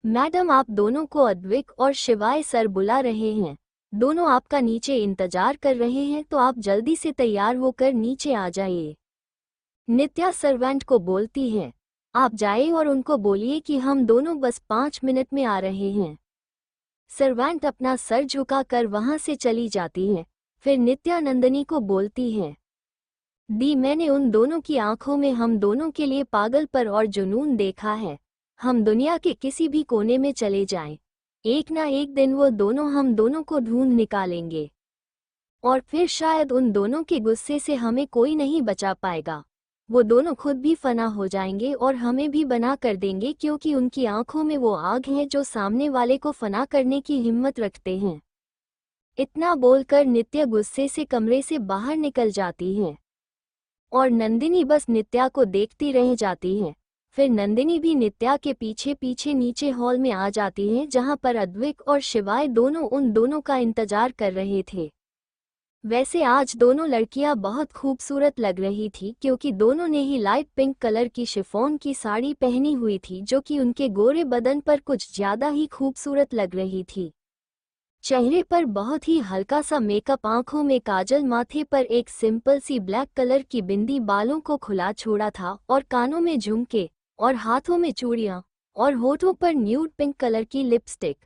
मैडम आप दोनों को अद्विक और शिवाय सर बुला रहे हैं, दोनों आपका नीचे इंतजार कर रहे हैं, तो आप जल्दी से तैयार होकर नीचे आ जाइए। नित्या सर्वेंट को बोलती है, आप जाइए और उनको बोलिए कि हम दोनों बस 5 मिनट में आ रहे हैं। सर्वेंट अपना सर झुका कर वहां से चली जाती है। फिर नित्या नंदिनी को बोलती है, दी मैंने उन दोनों की आंखों में हम दोनों के लिए पागलपन और जुनून देखा है। हम दुनिया के किसी भी कोने में चले जाएं, एक ना एक दिन वो दोनों हम दोनों को ढूंढ निकालेंगे और फिर शायद उन दोनों के गुस्से से हमें कोई नहीं बचा पाएगा। वो दोनों खुद भी फना हो जाएंगे और हमें भी बना कर देंगे, क्योंकि उनकी आंखों में वो आग है जो सामने वाले को फना करने की हिम्मत रखते हैं। इतना बोलकर नित्या गुस्से से कमरे से बाहर निकल जाती है और नंदिनी बस नित्या को देखती रह जाती है। फिर नंदिनी भी नित्या के पीछे पीछे नीचे हॉल में आ जाती है, जहां पर अद्विक और शिवाय दोनों उन दोनों का इंतजार कर रहे थे। वैसे आज दोनों लड़कियां बहुत खूबसूरत लग रही थी, क्योंकि दोनों ने ही लाइट पिंक कलर की शिफॉन की साड़ी पहनी हुई थी, जो कि उनके गोरे बदन पर कुछ ज्यादा ही खूबसूरत लग रही थी। चेहरे पर बहुत ही हल्का सा मेकअप, आंखों में काजल, माथे पर एक सिंपल सी ब्लैक कलर की बिंदी बालों को खुला छोड़ा था और कानों में झुमके और हाथों में चूड़ियां। और होठों पर न्यूड पिंक कलर की लिपस्टिक।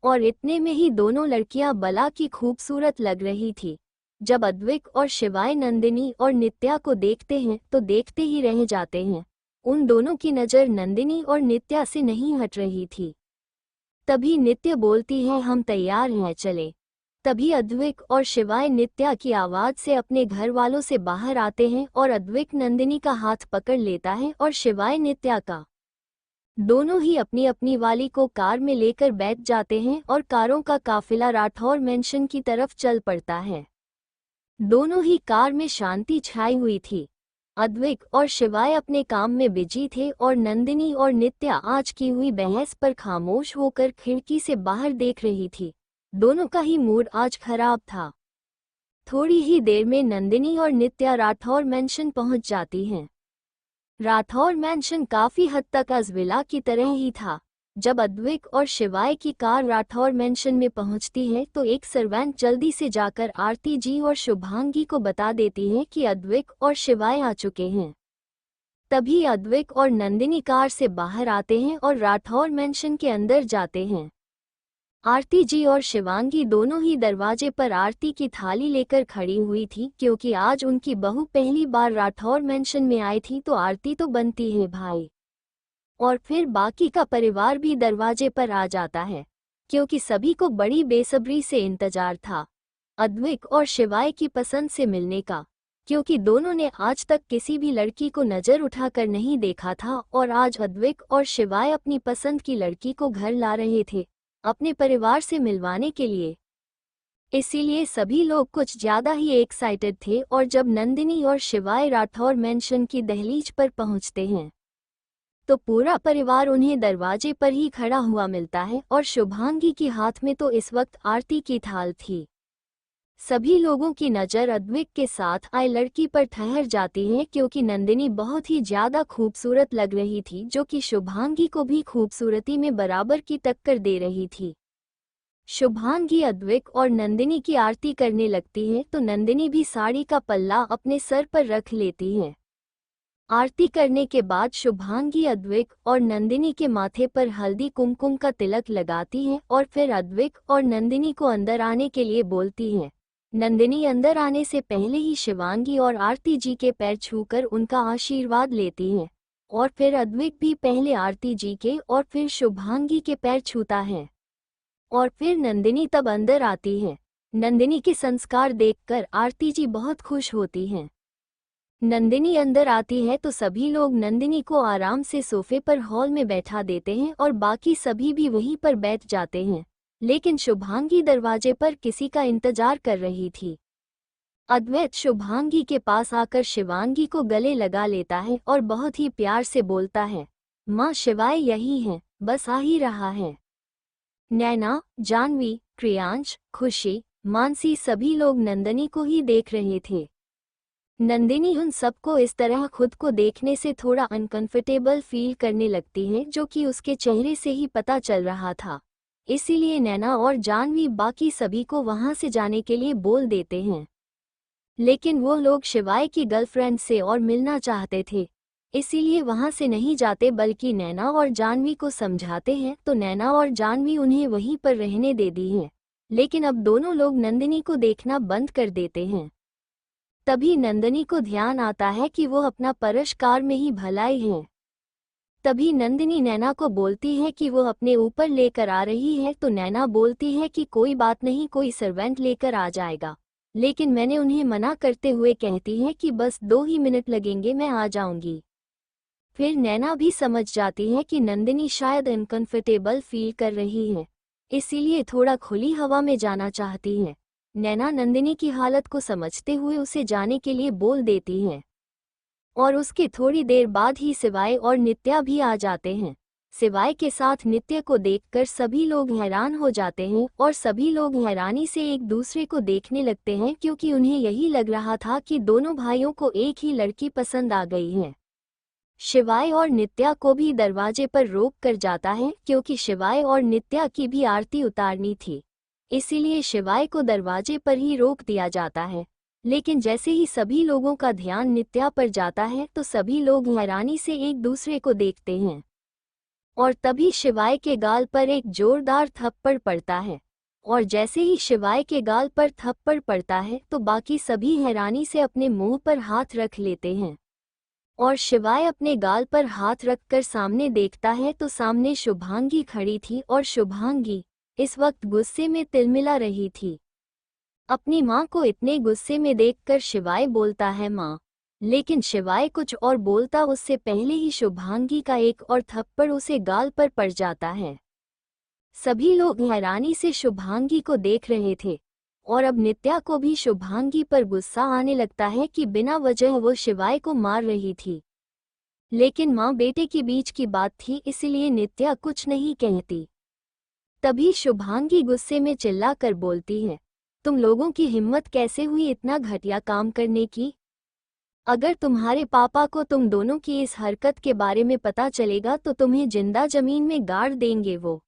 और इतने में ही दोनों लड़कियां बला की खूबसूरत लग रही थी। जब अद्विक और शिवाय नंदिनी और नित्या को देखते हैं तो देखते ही रह जाते हैं। उन दोनों की नज़र नंदिनी और नित्या से नहीं हट रही थी। तभी नित्य बोलती है, हम तैयार हैं, चले। तभी अद्विक और शिवाय नित्या की आवाज़ से अपने घर वालों से बाहर आते हैं और अद्विक नंदिनी का हाथ पकड़ लेता है और शिवाय नित्या का। दोनों ही अपनी अपनी वाली को कार में लेकर बैठ जाते हैं और कारों का काफिला राठौर मेंशन की तरफ चल पड़ता है। दोनों ही कार में शांति छाई हुई थी। अद्विक और शिवाय अपने काम में बिजी थे और नंदिनी और नित्या आज की हुई बहस पर खामोश होकर खिड़की से बाहर देख रही थी। दोनों का ही मूड आज खराब था। थोड़ी ही देर में नंदिनी और नित्या राठौर मेंशन पहुंच जाती हैं। राठौर मैंशन काफी हद तक अज विला की तरह ही था। जब अद्विक और शिवाय की कार राठौर मैंशन में पहुंचती है तो एक सर्वेंट जल्दी से जाकर आरती जी और शुभांगी को बता देती है कि अद्विक और शिवाय आ चुके हैं। तभी अद्विक और नंदिनी कार से बाहर आते हैं और राठौर मैंशन के अंदर जाते हैं। आरती जी और शिवांगी दोनों ही दरवाजे पर आरती की थाली लेकर खड़ी हुई थी, क्योंकि आज उनकी बहू पहली बार राठौर मेंशन में आई थी तो आरती तो बनती है भाई। और फिर बाकी का परिवार भी दरवाजे पर आ जाता है, क्योंकि सभी को बड़ी बेसब्री से इंतजार था अद्विक और शिवाय की पसंद से मिलने का, क्योंकि दोनों ने आज तक किसी भी लड़की को नजर उठाकर नहीं देखा था और आज अद्विक और शिवाय अपनी पसंद की लड़की को घर ला रहे थे अपने परिवार से मिलवाने के लिए। इसीलिए सभी लोग कुछ ज्यादा ही एक्साइटेड थे। और जब नंदिनी और शिवाय राठौर मेंशन की दहलीज पर पहुंचते हैं तो पूरा परिवार उन्हें दरवाजे पर ही खड़ा हुआ मिलता है और शुभांगी के हाथ में तो इस वक्त आरती की थाल थी। सभी लोगों की नज़र अद्विक के साथ आई लड़की पर ठहर जाती है, क्योंकि नंदिनी बहुत ही ज्यादा खूबसूरत लग रही थी, जो कि शुभांगी को भी खूबसूरती में बराबर की टक्कर दे रही थी। शुभांगी अद्विक और नंदिनी की आरती करने लगती है तो नंदिनी भी साड़ी का पल्ला अपने सर पर रख लेती है। आरती करने के बाद शुभांगी अद्विक और नंदिनी के माथे पर हल्दी कुमकुम का तिलक लगाती है और फिर अद्विक और नंदिनी को अंदर आने के लिए बोलती है। नंदिनी अंदर आने से पहले ही शिवांगी और आरती जी के पैर छूकर उनका आशीर्वाद लेती हैं और फिर अद्विक भी पहले आरती जी के और फिर शुभांगी के पैर छूता है और फिर नंदिनी तब अंदर आती है। नंदिनी के संस्कार देखकर आरती जी बहुत खुश होती हैं। नंदिनी अंदर आती है तो सभी लोग नंदिनी को आराम से सोफे पर हॉल में बैठा देते हैं और बाकी सभी भी वहीं पर बैठ जाते हैं, लेकिन शुभांगी दरवाजे पर किसी का इंतजार कर रही थी। अद्वैत शुभांगी के पास आकर शिवांगी को गले लगा लेता है और बहुत ही प्यार से बोलता है, माँ शिवाय यही है, बस आ ही रहा है। नैना, जानवी, क्रियांश, खुशी, मानसी सभी लोग नंदिनी को ही देख रहे थे। नंदिनी उन सबको इस तरह खुद को देखने से थोड़ा अनकंफर्टेबल फील करने लगती है, जो कि उसके चेहरे से ही पता चल रहा था। इसीलिए नैना और जानवी बाकी सभी को वहां से जाने के लिए बोल देते हैं, लेकिन वो लोग शिवाय की गर्लफ्रेंड से और मिलना चाहते थे, इसीलिए वहां से नहीं जाते बल्कि नैना और जानवी को समझाते हैं तो नैना और जानवी उन्हें वहीं पर रहने दे दी हैं। लेकिन अब दोनों लोग नंदिनी को देखना बंद कर देते हैं। तभी नंदिनी को ध्यान आता है कि वो अपना परश कार में ही भलाई है। तभी नंदिनी नैना को बोलती है कि वो अपने ऊपर लेकर आ रही है तो नैना बोलती है कि कोई बात नहीं, कोई सर्वेंट लेकर आ जाएगा, लेकिन मैंने उन्हें मना करते हुए कहती है कि बस 2 ही मिनट लगेंगे, मैं आ जाऊंगी। फिर नैना भी समझ जाती है कि नंदिनी शायद अनकंफर्टेबल फील कर रही है, इसीलिए थोड़ा खुली हवा में जाना चाहती है। नैना नंदिनी की हालत को समझते हुए उसे जाने के लिए बोल देती है और उसके थोड़ी देर बाद ही शिवाय और नित्या भी आ जाते हैं। शिवाय के साथ नित्य को देखकर सभी लोग हैरान हो जाते हैं और सभी लोग हैरानी से एक दूसरे को देखने लगते हैं, क्योंकि उन्हें यही लग रहा था कि दोनों भाइयों को एक ही लड़की पसंद आ गई है। शिवाय और नित्या को भी दरवाजे पर रोक कर जाता है, क्योंकि शिवाय और नित्या की भी आरती उतारनी थी, इसीलिए शिवाय को दरवाजे पर ही रोक दिया जाता है। लेकिन जैसे ही सभी लोगों का ध्यान नित्या पर जाता है तो सभी लोग हैरानी से एक दूसरे को देखते हैं। और तभी शिवाय के गाल पर एक जोरदार थप्पड़ पड़ता है। और जैसे ही शिवाय के गाल पर थप्पड़ पड़ता है तो बाकी सभी हैरानी से अपने मुंह पर हाथ रख लेते हैं। और शिवाय अपने गाल पर हाथ रखकर सामने देखता है तो सामने शुभांगी खड़ी थी और शुभांगी इस वक्त गुस्से में तिलमिला रही थी। अपनी माँ को इतने गुस्से में देखकर शिवाय बोलता है माँ, लेकिन शिवाय कुछ और बोलता उससे पहले ही शुभांगी का एक और थप्पड़ उसे गाल पर पड़ जाता है। सभी लोग हैरानी से शुभांगी को देख रहे थे और अब नित्या को भी शुभांगी पर गुस्सा आने लगता है कि बिना वजह वो शिवाय को मार रही थी। लेकिन माँ बेटे के बीच की बात थी इसलिए नित्या कुछ नहीं कहती। तभी शुभांगी गुस्से में चिल्लाकर बोलती है, तुम लोगों की हिम्मत कैसे हुई इतना घटिया काम करने की? अगर तुम्हारे पापा को तुम दोनों की इस हरकत के बारे में पता चलेगा तो तुम्हें जिंदा जमीन में गाड़ देंगे वो।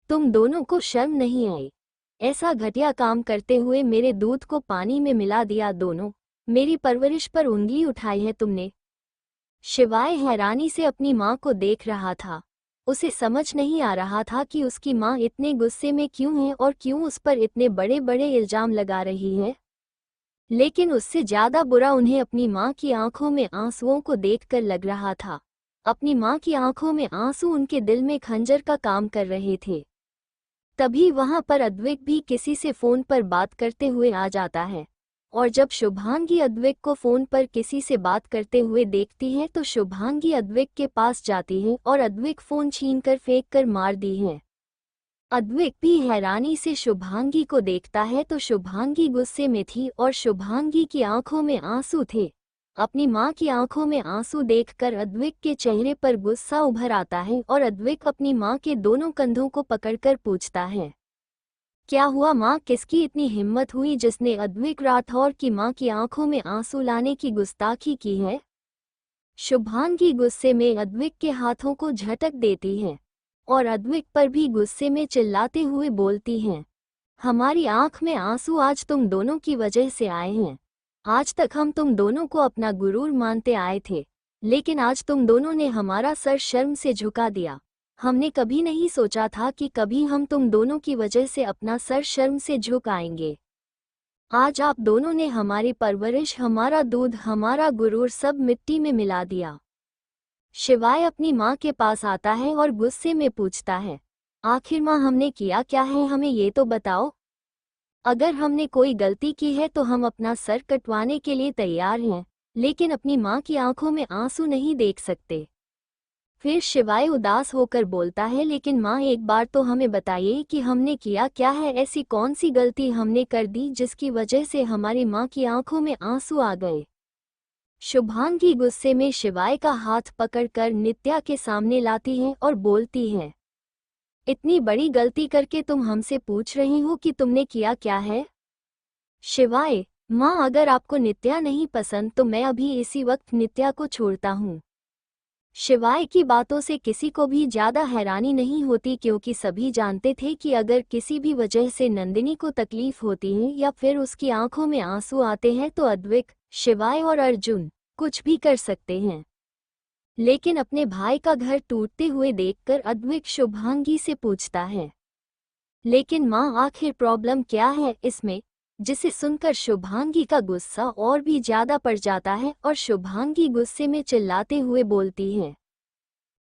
तुम दोनों को शर्म नहीं आई? ऐसा घटिया काम करते हुए मेरे दूध को पानी में मिला दिया दोनों, मेरी परवरिश पर उंगली उठाई है तुमने। शिवाय हैरानी से अपनी माँ को देख रहा था। उसे समझ नहीं आ रहा था कि उसकी माँ इतने गुस्से में क्यों है और क्यों उस पर इतने बड़े बड़े इल्जाम लगा रही है। लेकिन उससे ज्यादा बुरा उन्हें अपनी माँ की आंखों में आंसुओं को देखकर लग रहा था। अपनी माँ की आंखों में आंसू उनके दिल में खंजर का काम कर रहे थे। तभी वहां पर अद्विक भी किसी से फोन पर बात करते हुए आ जाता है और जब शुभांगी अद्विक को फोन पर किसी से बात करते हुए देखती है तो शुभांगी अद्विक के पास जाती है और अद्विक फोन छीनकर फेंक कर मार दी है। अद्विक भी हैरानी से शुभांगी को देखता है तो शुभांगी गुस्से में थी और शुभांगी की आंखों में आंसू थे। अपनी माँ की आंखों में आंसू देखकर अद्विक के चेहरे पर गुस्सा उभर आता है और अद्विक अपनी माँ के दोनों कंधों को पकड़कर पूछता है, क्या हुआ माँ? किसकी इतनी हिम्मत हुई जिसने अद्विक राठौर की माँ की आंखों में आंसू लाने की गुस्ताखी की है? शुभांगी गुस्से में अद्विक के हाथों को झटक देती है और अद्विक पर भी गुस्से में चिल्लाते हुए बोलती हैं, हमारी आंख में आंसू आज तुम दोनों की वजह से आए हैं। आज तक हम तुम दोनों को अपना गुरूर मानते आए थे, लेकिन आज तुम दोनों ने हमारा सर शर्म से झुका दिया। हमने कभी नहीं सोचा था कि कभी हम तुम दोनों की वजह से अपना सर शर्म से झुकाएंगे। आज आप दोनों ने हमारी परवरिश, हमारा दूध, हमारा गुरूर सब मिट्टी में मिला दिया। शिवाय अपनी माँ के पास आता है और गुस्से में पूछता है, आखिर माँ हमने किया क्या है, हमें ये तो बताओ। अगर हमने कोई गलती की है तो हम अपना सर कटवाने के लिए तैयार हैं, लेकिन अपनी माँ की आंखों में आंसू नहीं देख सकते। फिर शिवाय उदास होकर बोलता है, लेकिन माँ एक बार तो हमें बताइए कि हमने किया क्या है, ऐसी कौन सी गलती हमने कर दी जिसकी वजह से हमारी माँ की आंखों में आंसू आ गए। शुभांगी गुस्से में शिवाय का हाथ पकड़कर नित्या के सामने लाती है और बोलती है, इतनी बड़ी गलती करके तुम हमसे पूछ रही हो कि तुमने किया क्या है? शिवाय, माँ अगर आपको नित्या नहीं पसंद तो मैं अभी इसी वक्त नित्या को छोड़ता हूँ। शिवाय की बातों से किसी को भी ज्यादा हैरानी नहीं होती क्योंकि सभी जानते थे कि अगर किसी भी वजह से नंदिनी को तकलीफ होती है या फिर उसकी आंखों में आंसू आते हैं तो अद्विक, शिवाय और अर्जुन कुछ भी कर सकते हैं। लेकिन अपने भाई का घर टूटते हुए देखकर अद्विक शुभांगी से पूछता है, लेकिन माँ आखिर प्रॉब्लम क्या है इसमें? जिसे सुनकर शुभांगी का गुस्सा और भी ज्यादा बढ़ जाता है और शुभांगी गुस्से में चिल्लाते हुए बोलती है,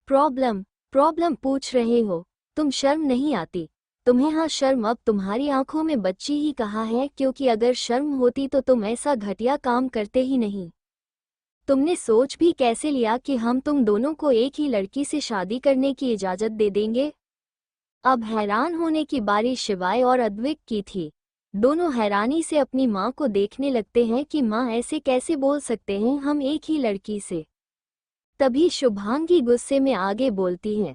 प्रॉब्लम प्रॉब्लम पूछ रहे हो? तुम शर्म नहीं आती तुम्हें? हाँ शर्म अब तुम्हारी आंखों में बच्ची ही कहाँ है, क्योंकि अगर शर्म होती तो तुम ऐसा घटिया काम करते ही नहीं। तुमने सोच भी कैसे लिया कि हम तुम दोनों को एक ही लड़की से शादी करने की इजाजत दे देंगे? अब हैरान होने की बारी शिवाय और अद्विक की थी। दोनों हैरानी से अपनी माँ को देखने लगते हैं कि माँ ऐसे कैसे बोल सकते हैं हम एक ही लड़की से। तभी शुभांगी गुस्से में आगे बोलती है,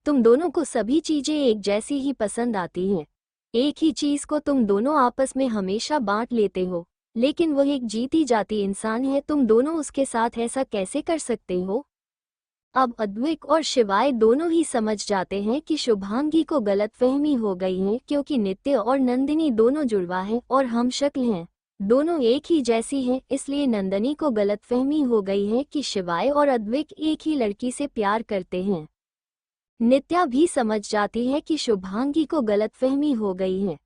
तुम दोनों को सभी चीजें एक जैसी ही पसंद आती हैं। एक ही चीज को तुम दोनों आपस में हमेशा बांट लेते हो, लेकिन वह एक जीती जाती इंसान है, तुम दोनों उसके साथ ऐसा कैसे कर सकते हो? अब अद्विक और शिवाय दोनों ही समझ जाते हैं कि शुभांगी को गलतफहमी हो गई है, क्योंकि नित्य और नंदिनी दोनों जुड़वा हैं और हम शक्ल हैं, दोनों एक ही जैसी हैं, इसलिए नंदिनी को गलतफहमी हो गई है कि शिवाय और अद्विक एक ही लड़की से प्यार करते हैं। नित्या भी समझ जाती है कि शुभांगी को गलतफहमी हो गई है।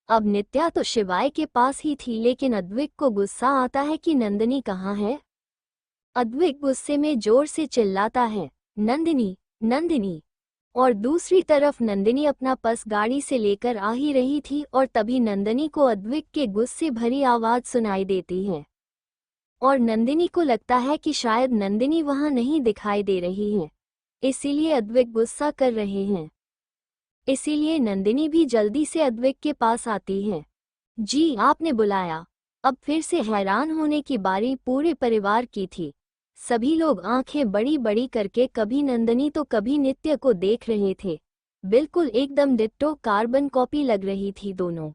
अब नित्या तो शिवाय के पास ही थी, लेकिन अद्विक को गुस्सा आता है कि नंदिनी कहाँ है। अद्विक गुस्से में जोर से चिल्लाता है, नंदिनी, नंदिनी। और दूसरी तरफ नंदिनी अपना पर्स गाड़ी से लेकर आ ही रही थी और तभी नंदिनी को अद्विक के गुस्से भरी आवाज सुनाई देती है। और नंदिनी को लगता है कि शायद नंदिनी वहां नहीं दिखाई दे रही है, इसीलिए अद्विक गुस्सा कर रहे हैं। इसीलिए नंदिनी भी जल्दी से अद्विक के पास आती है। जी, आपने बुलाया। अब फिर से हैरान होने की बारी पूरे परिवार की थी। सभी लोग आंखें बड़ी बड़ी करके कभी नंदिनी तो कभी नित्य को देख रहे थे। बिल्कुल एकदम डिट्टो कार्बन कॉपी लग रही थी दोनों।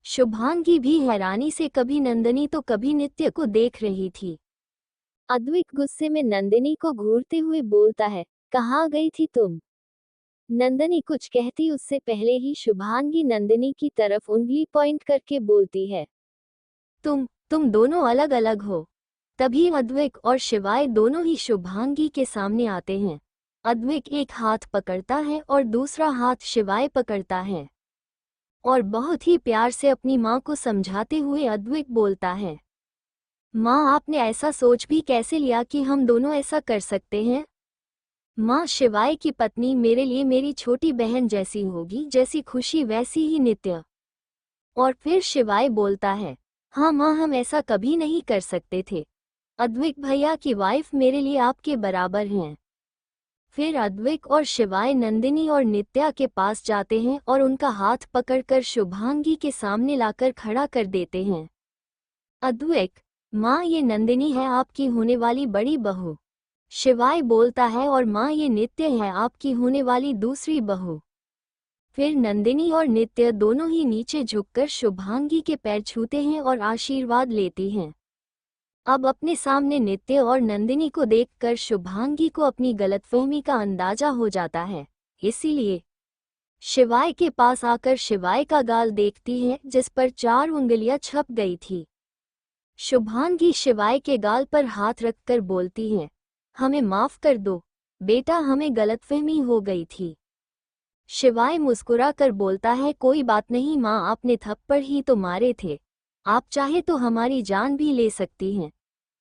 शुभांगी भी हैरानी से कभी नंदिनी तो कभी नित्य को देख रही थी। अद्विक गुस्से में नंदिनी को घूरते हुए बोलता है, कहाँ गई थी तुम? नंदिनी कुछ कहती उससे पहले ही शुभांगी नंदिनी की तरफ उंगली पॉइंट करके बोलती है, तुम दोनों अलग अलग हो। तभी अद्विक और शिवाय दोनों ही शुभांगी के सामने आते हैं। अद्विक एक हाथ पकड़ता है और दूसरा हाथ शिवाय पकड़ता है और बहुत ही प्यार से अपनी माँ को समझाते हुए अद्विक बोलता है, माँ, आपने ऐसा सोच भी कैसे लिया कि हम दोनों ऐसा कर सकते हैं? माँ, शिवाय की पत्नी मेरे लिए मेरी छोटी बहन जैसी होगी, जैसी खुशी वैसी ही नित्य। और फिर शिवाय बोलता है, हाँ माँ, हम ऐसा कभी नहीं कर सकते थे। अद्विक भैया की वाइफ मेरे लिए आपके बराबर हैं। फिर अद्विक और शिवाय नंदिनी और नित्या के पास जाते हैं और उनका हाथ पकड़कर शुभांगी के सामने लाकर खड़ा कर देते हैं। अद्विक, माँ, ये नंदिनी है आपकी होने वाली बड़ी बहू। शिवाय बोलता है, और माँ, ये नित्य है आपकी होने वाली दूसरी बहू। फिर नंदिनी और नित्य दोनों ही नीचे झुककर शुभांगी के पैर छूते हैं और आशीर्वाद लेती हैं। अब अपने सामने नित्य और नंदिनी को देखकर शुभांगी को अपनी गलतफहमी का अंदाजा हो जाता है, इसीलिए शिवाय के पास आकर शिवाय का गाल देखती है जिस पर 4 उंगलियां छप गई थी। शुभांगी शिवाय के गाल पर हाथ रखकर बोलती है, हमें माफ कर दो बेटा, हमें गलतफहमी हो गई थी। शिवाय मुस्कुरा कर बोलता है, कोई बात नहीं माँ, आपने थप्पड़ ही तो मारे थे, आप चाहे तो हमारी जान भी ले सकती हैं।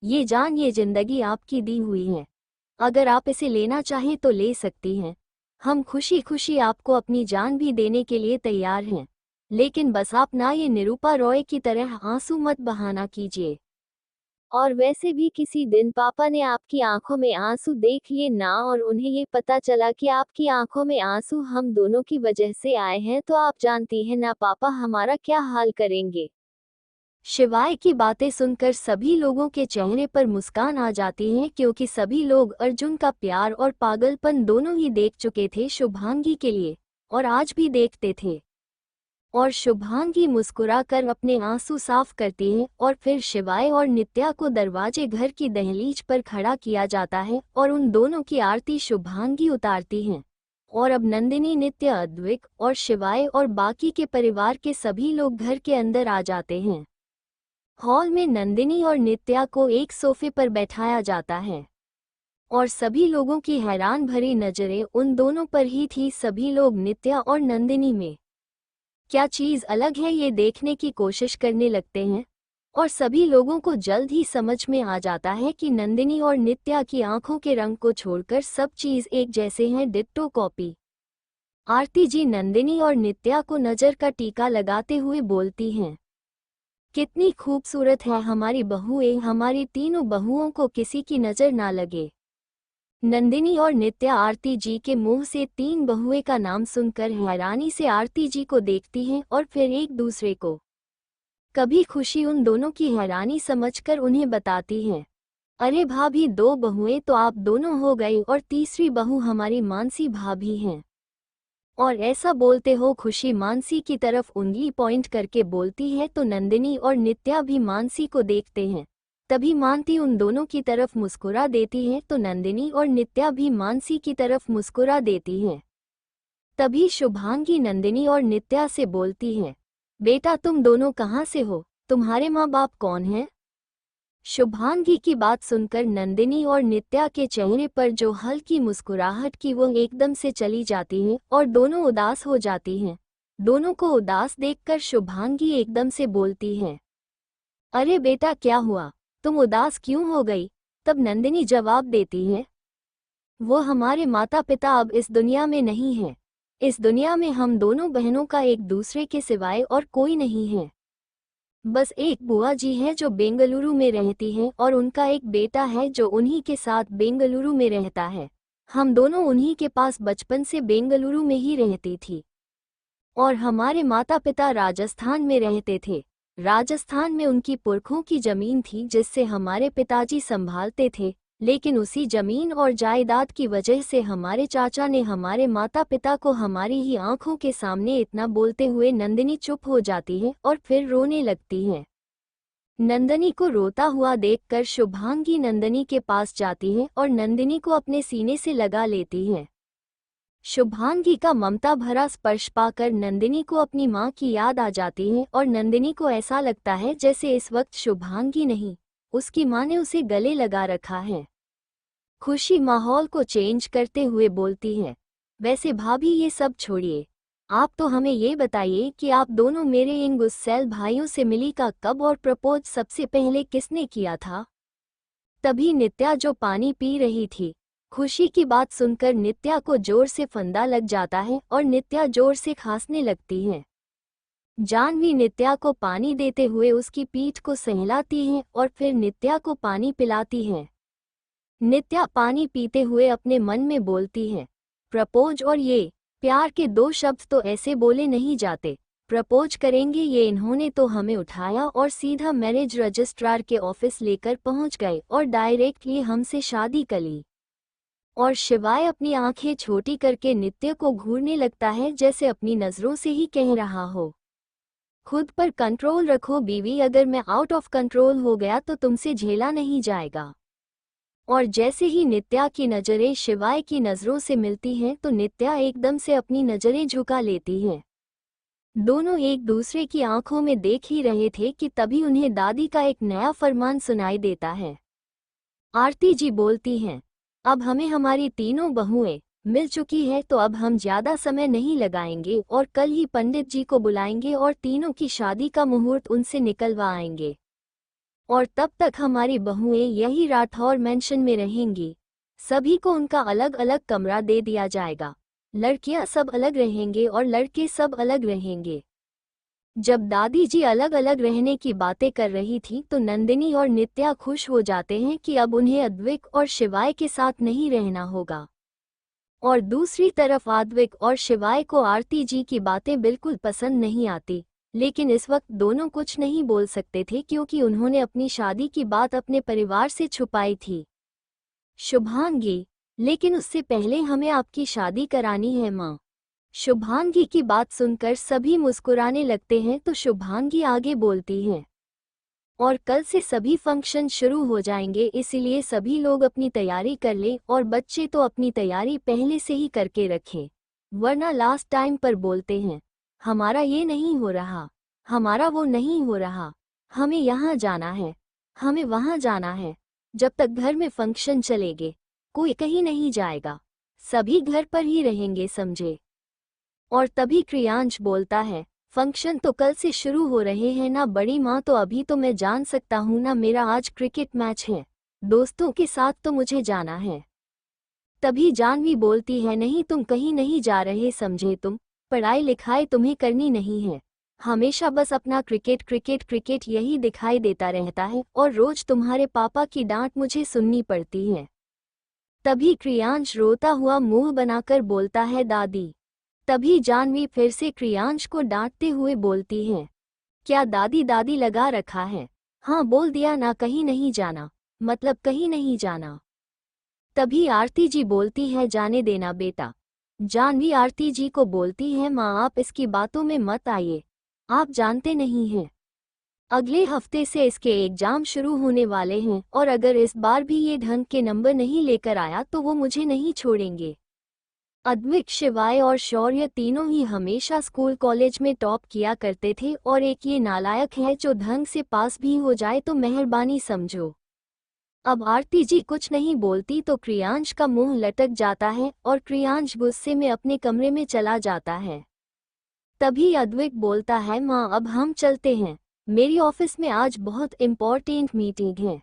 ये जान, ये जिंदगी आपकी दी हुई है, अगर आप इसे लेना चाहें तो ले सकती हैं। हम खुशी खुशी आपको अपनी जान भी देने के लिए तैयार हैं, लेकिन बस आप ना ये निरूपा रॉय की तरह आंसू मत बहाना कीजिए। और वैसे भी किसी दिन पापा ने आपकी आंखों में आंसू देख लिए ना, और उन्हें ये पता चला कि आपकी आंखों में आंसू हम दोनों की वजह से आए हैं, तो आप जानती हैं ना पापा हमारा क्या हाल करेंगे। शिवाय की बातें सुनकर सभी लोगों के चेहरे पर मुस्कान आ जाती है, क्योंकि सभी लोग अर्जुन का प्यार और पागलपन दोनों ही देख चुके थे शुभांगी के लिए, और आज भी देखते थे। और शुभांगी मुस्कुराकर अपने आंसू साफ करती है और फिर शिवाय और नित्या को दरवाजे घर की दहलीज पर खड़ा किया जाता है और उन दोनों की आरती शुभांगी उतारती हैं। और अब नंदिनी, नित्य, अद्विक और शिवाय और बाकी के परिवार के सभी लोग घर के अंदर आ जाते हैं। हॉल में नंदिनी और नित्या को एक सोफे पर बैठाया जाता है और सभी लोगों की हैरान भरी नजरें उन दोनों पर ही थी। सभी लोग नित्या और नंदिनी में क्या चीज अलग है ये देखने की कोशिश करने लगते हैं, और सभी लोगों को जल्द ही समझ में आ जाता है कि नंदिनी और नित्या की आंखों के रंग को छोड़कर सब चीज एक जैसे हैं, डिट्टो कॉपी। आरती जी नंदिनी और नित्या को नजर का टीका लगाते हुए बोलती हैं, कितनी खूबसूरत है हमारी बहुएं, हमारी तीनों बहुओं को किसी की नजर ना लगे। नंदिनी और नित्या आरती जी के मुंह से 3 बहुएं का नाम सुनकर हैरानी से आरती जी को देखती हैं और फिर एक दूसरे को। कभी खुशी उन दोनों की हैरानी समझकर उन्हें बताती हैं, अरे भाभी, 2 बहुएं तो आप दोनों हो गए, और तीसरी बहू हमारी मानसी भाभी हैं। और ऐसा बोलते हो खुशी मानसी की तरफ उंगली पॉइंट करके बोलती है, तो नंदिनी और नित्या भी मानसी को देखते हैं। तभी मानती उन दोनों की तरफ मुस्कुरा देती है, तो नंदिनी और नित्या भी मानसी की तरफ मुस्कुरा देती हैं। तभी शुभांगी नंदिनी और नित्या से बोलती है, बेटा तुम दोनों कहाँ से हो, तुम्हारे माँ बाप कौन हैं? शुभांगी की बात सुनकर नंदिनी और नित्या के चेहरे पर जो हल्की मुस्कुराहट की वो एकदम से चली जाती हैं और दोनों उदास हो जाती हैं। दोनों को उदास देखकर शुभांगी एकदम से बोलती है, अरे बेटा क्या हुआ, तुम उदास क्यों हो गई? तब नंदिनी जवाब देती है, वो हमारे माता पिता अब इस दुनिया में नहीं हैं। इस दुनिया में हम दोनों बहनों का एक दूसरे के सिवाय और कोई नहीं है। बस एक बुआ जी हैं जो बेंगलुरु में रहती हैं और उनका एक बेटा है जो उन्हीं के साथ बेंगलुरु में रहता है। हम दोनों उन्हीं के पास बचपन से बेंगलुरु में ही रहती थी। और हमारे माता पिता राजस्थान में रहते थे। राजस्थान में उनकी पुरखों की जमीन थी जिससे हमारे पिताजी संभालते थे, लेकिन उसी जमीन और जायदाद की वजह से हमारे चाचा ने हमारे माता पिता को हमारी ही आंखों के सामने इतना बोलते हुए नंदिनी चुप हो जाती है और फिर रोने लगती है। नंदिनी को रोता हुआ देखकर शुभांगी नंदिनी के पास जाती है और नंदिनी को अपने सीने से लगा लेती है। शुभांगी का ममता भरा स्पर्श पाकर नंदिनी को अपनी माँ की याद आ जाती है और नंदिनी को ऐसा लगता है जैसे इस वक्त शुभांगी नहीं, उसकी माँ ने उसे गले लगा रखा है। खुशी माहौल को चेंज करते हुए बोलती है, वैसे भाभी ये सब छोड़िए, आप तो हमें ये बताइए कि आप दोनों मेरे इन गुस्सैल भाइयों से मिली का कब और प्रपोज सबसे पहले किसने किया था? तभी नित्या जो पानी पी रही थी, खुशी की बात सुनकर नित्या को जोर से फंदा लग जाता है और नित्या जोर से खांसने लगती है। जानवी नित्या को पानी देते हुए उसकी पीठ को सहलाती है और फिर नित्या को पानी पिलाती है। नित्या पानी पीते हुए अपने मन में बोलती है, प्रपोज और ये प्यार के दो शब्द तो ऐसे बोले नहीं जाते। प्रपोज करेंगे ये इन्होंने तो हमें उठाया और सीधा मैरिज रजिस्ट्रार के ऑफिस लेकर पहुंच गए और डायरेक्टली हमसे शादी कर ली। और शिवाय अपनी आंखें छोटी करके नित्य को घूरने लगता है जैसे अपनी नजरों से ही कह रहा हो, खुद पर कंट्रोल रखो बीवी, अगर मैं आउट ऑफ कंट्रोल हो गया तो तुमसे झेला नहीं जाएगा। और जैसे ही नित्या की नज़रें शिवाय की नज़रों से मिलती हैं तो नित्या एकदम से अपनी नज़रें झुका लेती हैं। दोनों एक दूसरे की आंखों में देख ही रहे थे कि तभी उन्हें दादी का एक नया फरमान सुनाई देता है। आरती जी बोलती हैं, अब हमें हमारी तीनों बहुएं मिल चुकी है तो अब हम ज़्यादा समय नहीं लगाएंगे और कल ही पंडित जी को बुलाएंगे और तीनों की शादी का मुहूर्त उनसे निकलवा आएंगे। और तब तक हमारी बहुएं यही राठौर मेंशन में रहेंगी। सभी को उनका अलग अलग कमरा दे दिया जाएगा। लड़कियां सब अलग रहेंगे और लड़के सब अलग रहेंगे। जब दादी जी अलग अलग रहने की बातें कर रही थी तो नंदिनी और नित्या खुश हो जाते हैं कि अब उन्हें अद्विक और शिवाय के साथ नहीं रहना होगा। और दूसरी तरफ अद्विक और शिवाय को आरती जी की बातें बिल्कुल पसंद नहीं आती, लेकिन इस वक्त दोनों कुछ नहीं बोल सकते थे क्योंकि उन्होंने अपनी शादी की बात अपने परिवार से छुपाई थी। शुभांगी, लेकिन उससे पहले हमें आपकी शादी करानी है माँ। शुभांगी की बात सुनकर सभी मुस्कुराने लगते हैं तो शुभांगी आगे बोलती हैं, और कल से सभी फंक्शन शुरू हो जाएंगे, इसीलिए सभी लोग अपनी तैयारी कर लें और बच्चे तो अपनी तैयारी पहले से ही करके रखें, वरना लास्ट टाइम पर बोलते हैं हमारा ये नहीं हो रहा, हमारा वो नहीं हो रहा, हमें यहाँ जाना है, हमें वहाँ जाना है। जब तक घर में फंक्शन चलेंगे कोई कहीं नहीं जाएगा, सभी घर पर ही रहेंगे, समझे। और तभी क्रियांश बोलता है, फंक्शन तो कल से शुरू हो रहे हैं ना बड़ी माँ, तो अभी तो मैं जान सकता हूँ ना, मेरा आज क्रिकेट मैच है, दोस्तों के साथ तो मुझे जाना है। तभी जानवी बोलती है, नहीं तुम कहीं नहीं जा रहे, समझे, तुम पढ़ाई लिखाई तुम्हें करनी नहीं है, हमेशा बस अपना क्रिकेट क्रिकेट क्रिकेट यही दिखाई देता रहता है और रोज तुम्हारे पापा की डांट मुझे सुननी पड़ती है। तभी क्रियांश रोता हुआ मुंह बनाकर बोलता है, दादी। तभी जानवी फिर से क्रियांश को डांटते हुए बोलती है, क्या दादी दादी लगा रखा है, हाँ बोल दिया ना, कहीं नहीं जाना, मतलब कहीं नहीं जाना। तभी आरती जी बोलती है, जाने देना बेटा। जानवी आरती जी को बोलती है, माँ आप इसकी बातों में मत आइए, आप जानते नहीं हैं अगले हफ्ते से इसके एग्जाम शुरू होने वाले हैं और अगर इस बार भी ये ढंग के नंबर नहीं लेकर आया तो वो मुझे नहीं छोड़ेंगे। अद्विक, शिवाय और शौर्य तीनों ही हमेशा स्कूल कॉलेज में टॉप किया करते थे, और एक ये नालायक है जो ढंग से पास भी हो जाए तो मेहरबानी समझो। अब आरती जी कुछ नहीं बोलती तो क्रियांश का मुंह लटक जाता है और क्रियांश गुस्से में अपने कमरे में चला जाता है। तभी अद्विक बोलता है, माँ अब हम चलते हैं, मेरी ऑफिस में आज बहुत इम्पोर्टेंट मीटिंग है।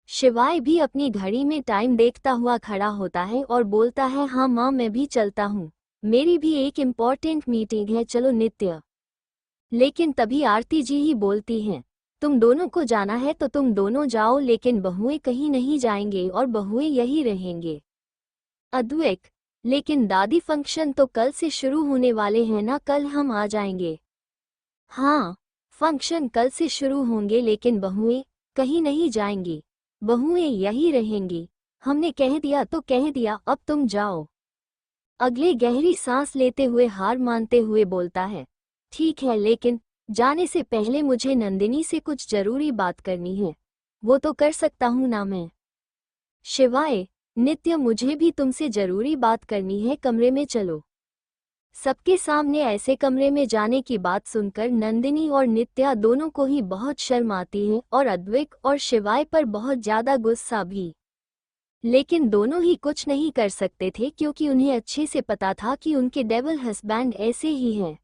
शिवाय भी अपनी घड़ी में टाइम देखता हुआ खड़ा होता है और बोलता है, हाँ माँ मैं भी चलता हूँ, मेरी भी एक इम्पोर्टेंट मीटिंग है, चलो नित्य। लेकिन तभी आरती जी ही बोलती हैं, तुम दोनों को जाना है तो तुम दोनों जाओ, लेकिन बहुएं कहीं नहीं जाएंगे और बहुएं यही रहेंगे। अद्विक, लेकिन दादी फंक्शन तो कल से शुरू होने वाले हैं ना, कल हम आ जाएंगे। हाँ, फंक्शन कल से शुरू होंगे लेकिन बहुएं कहीं नहीं जाएंगी, बहुएं यही रहेंगी। हमने कह दिया तो कह दिया, अब तुम जाओ। अगले गहरी सांस लेते हुए हार मानते हुए बोलता है, ठीक है, लेकिन जाने से पहले मुझे नंदिनी से कुछ जरूरी बात करनी है। वो तो कर सकता हूं ना मैं? शिवाय, नित्य मुझे भी तुमसे जरूरी बात करनी है, कमरे में चलो। सबके सामने ऐसे कमरे में जाने की बात सुनकर नंदिनी और नित्या दोनों को ही बहुत शर्म आती है और अद्विक और शिवाय पर बहुत ज्यादा गुस्सा भी। लेकिन दोनों ही कुछ नहीं कर सकते थे क्योंकि उन्हें अच्छे से पता था कि उनके डेविल हस्बैंड ऐसे ही हैं।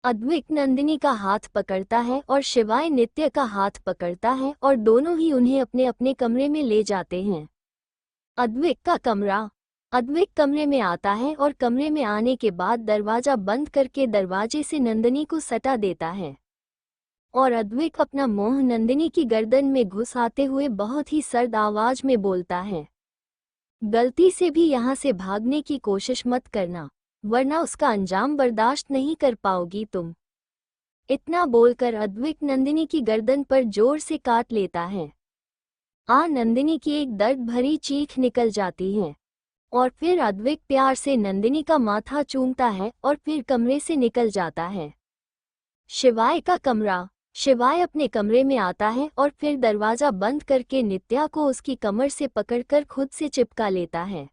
अद्विक नंदिनी का हाथ पकड़ता है और शिवाय नित्य का हाथ पकड़ता है और दोनों ही उन्हें अपने अपने कमरे में ले जाते हैं। अद्विक का कमरा। अद्विक कमरे में आता है और कमरे में आने के बाद दरवाजा बंद करके दरवाजे से नंदिनी को सटा देता है और अद्विक अपना मुंह नंदिनी की गर्दन में घुस आते हुए बहुत ही सर्द आवाज में बोलता है, गलती से भी यहाँ से भागने की कोशिश मत करना, वरना उसका अंजाम बर्दाश्त नहीं कर पाओगी तुम। इतना बोलकर अद्विक नंदिनी की गर्दन पर जोर से काट लेता है। नंदिनी की एक दर्द भरी चीख निकल जाती है और फिर अद्विक प्यार से नंदिनी का माथा चूमता है और फिर कमरे से निकल जाता है। शिवाय का कमरा। शिवाय अपने कमरे में आता है और फिर दरवाजा बंद करके नित्या को उसकी कमर से पकड़कर खुद से चिपका लेता है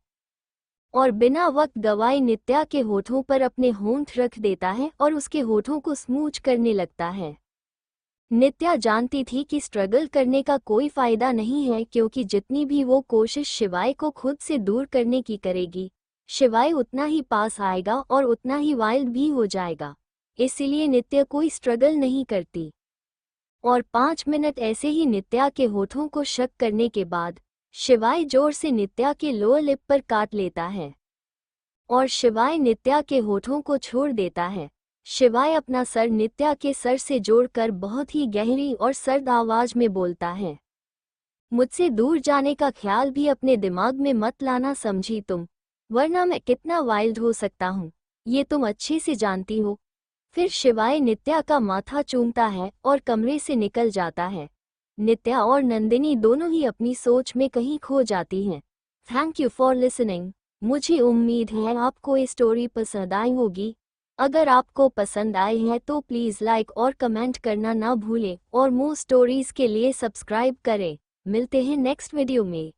और बिना वक्त गवाए नित्या के होठों पर अपने होंठ रख देता है और उसके होठों को स्मूच करने लगता है। नित्या जानती थी कि स्ट्रगल करने का कोई फायदा नहीं है क्योंकि जितनी भी वो कोशिश शिवाय को खुद से दूर करने की करेगी, शिवाय उतना ही पास आएगा और उतना ही वाइल्ड भी हो जाएगा। इसीलिए नित्या कोई स्ट्रगल नहीं करती। और 5 मिनट ऐसे ही नित्या के होठों को शक करने के बाद शिवाय जोर से नित्या के लोअर लिप पर काट लेता है और शिवाय नित्या के होठों को छोड़ देता है। शिवाय अपना सर नित्या के सर से जोड़कर बहुत ही गहरी और सर्द आवाज में बोलता है, मुझसे दूर जाने का ख्याल भी अपने दिमाग में मत लाना, समझी तुम, वरना मैं कितना वाइल्ड हो सकता हूँ, ये तुम अच्छे से जानती हो। फिर शिवाय नित्या का माथा चूमता है और कमरे से निकल जाता है। नित्या और नंदिनी दोनों ही अपनी सोच में कहीं खो जाती हैं। Thank you for listening. मुझे उम्मीद है आपको ये स्टोरी पसंद आई होगी। अगर आपको पसंद आई है तो प्लीज़ लाइक और कमेंट करना ना भूलें और मोर स्टोरीज के लिए सब्सक्राइब करें। मिलते हैं नेक्स्ट वीडियो में।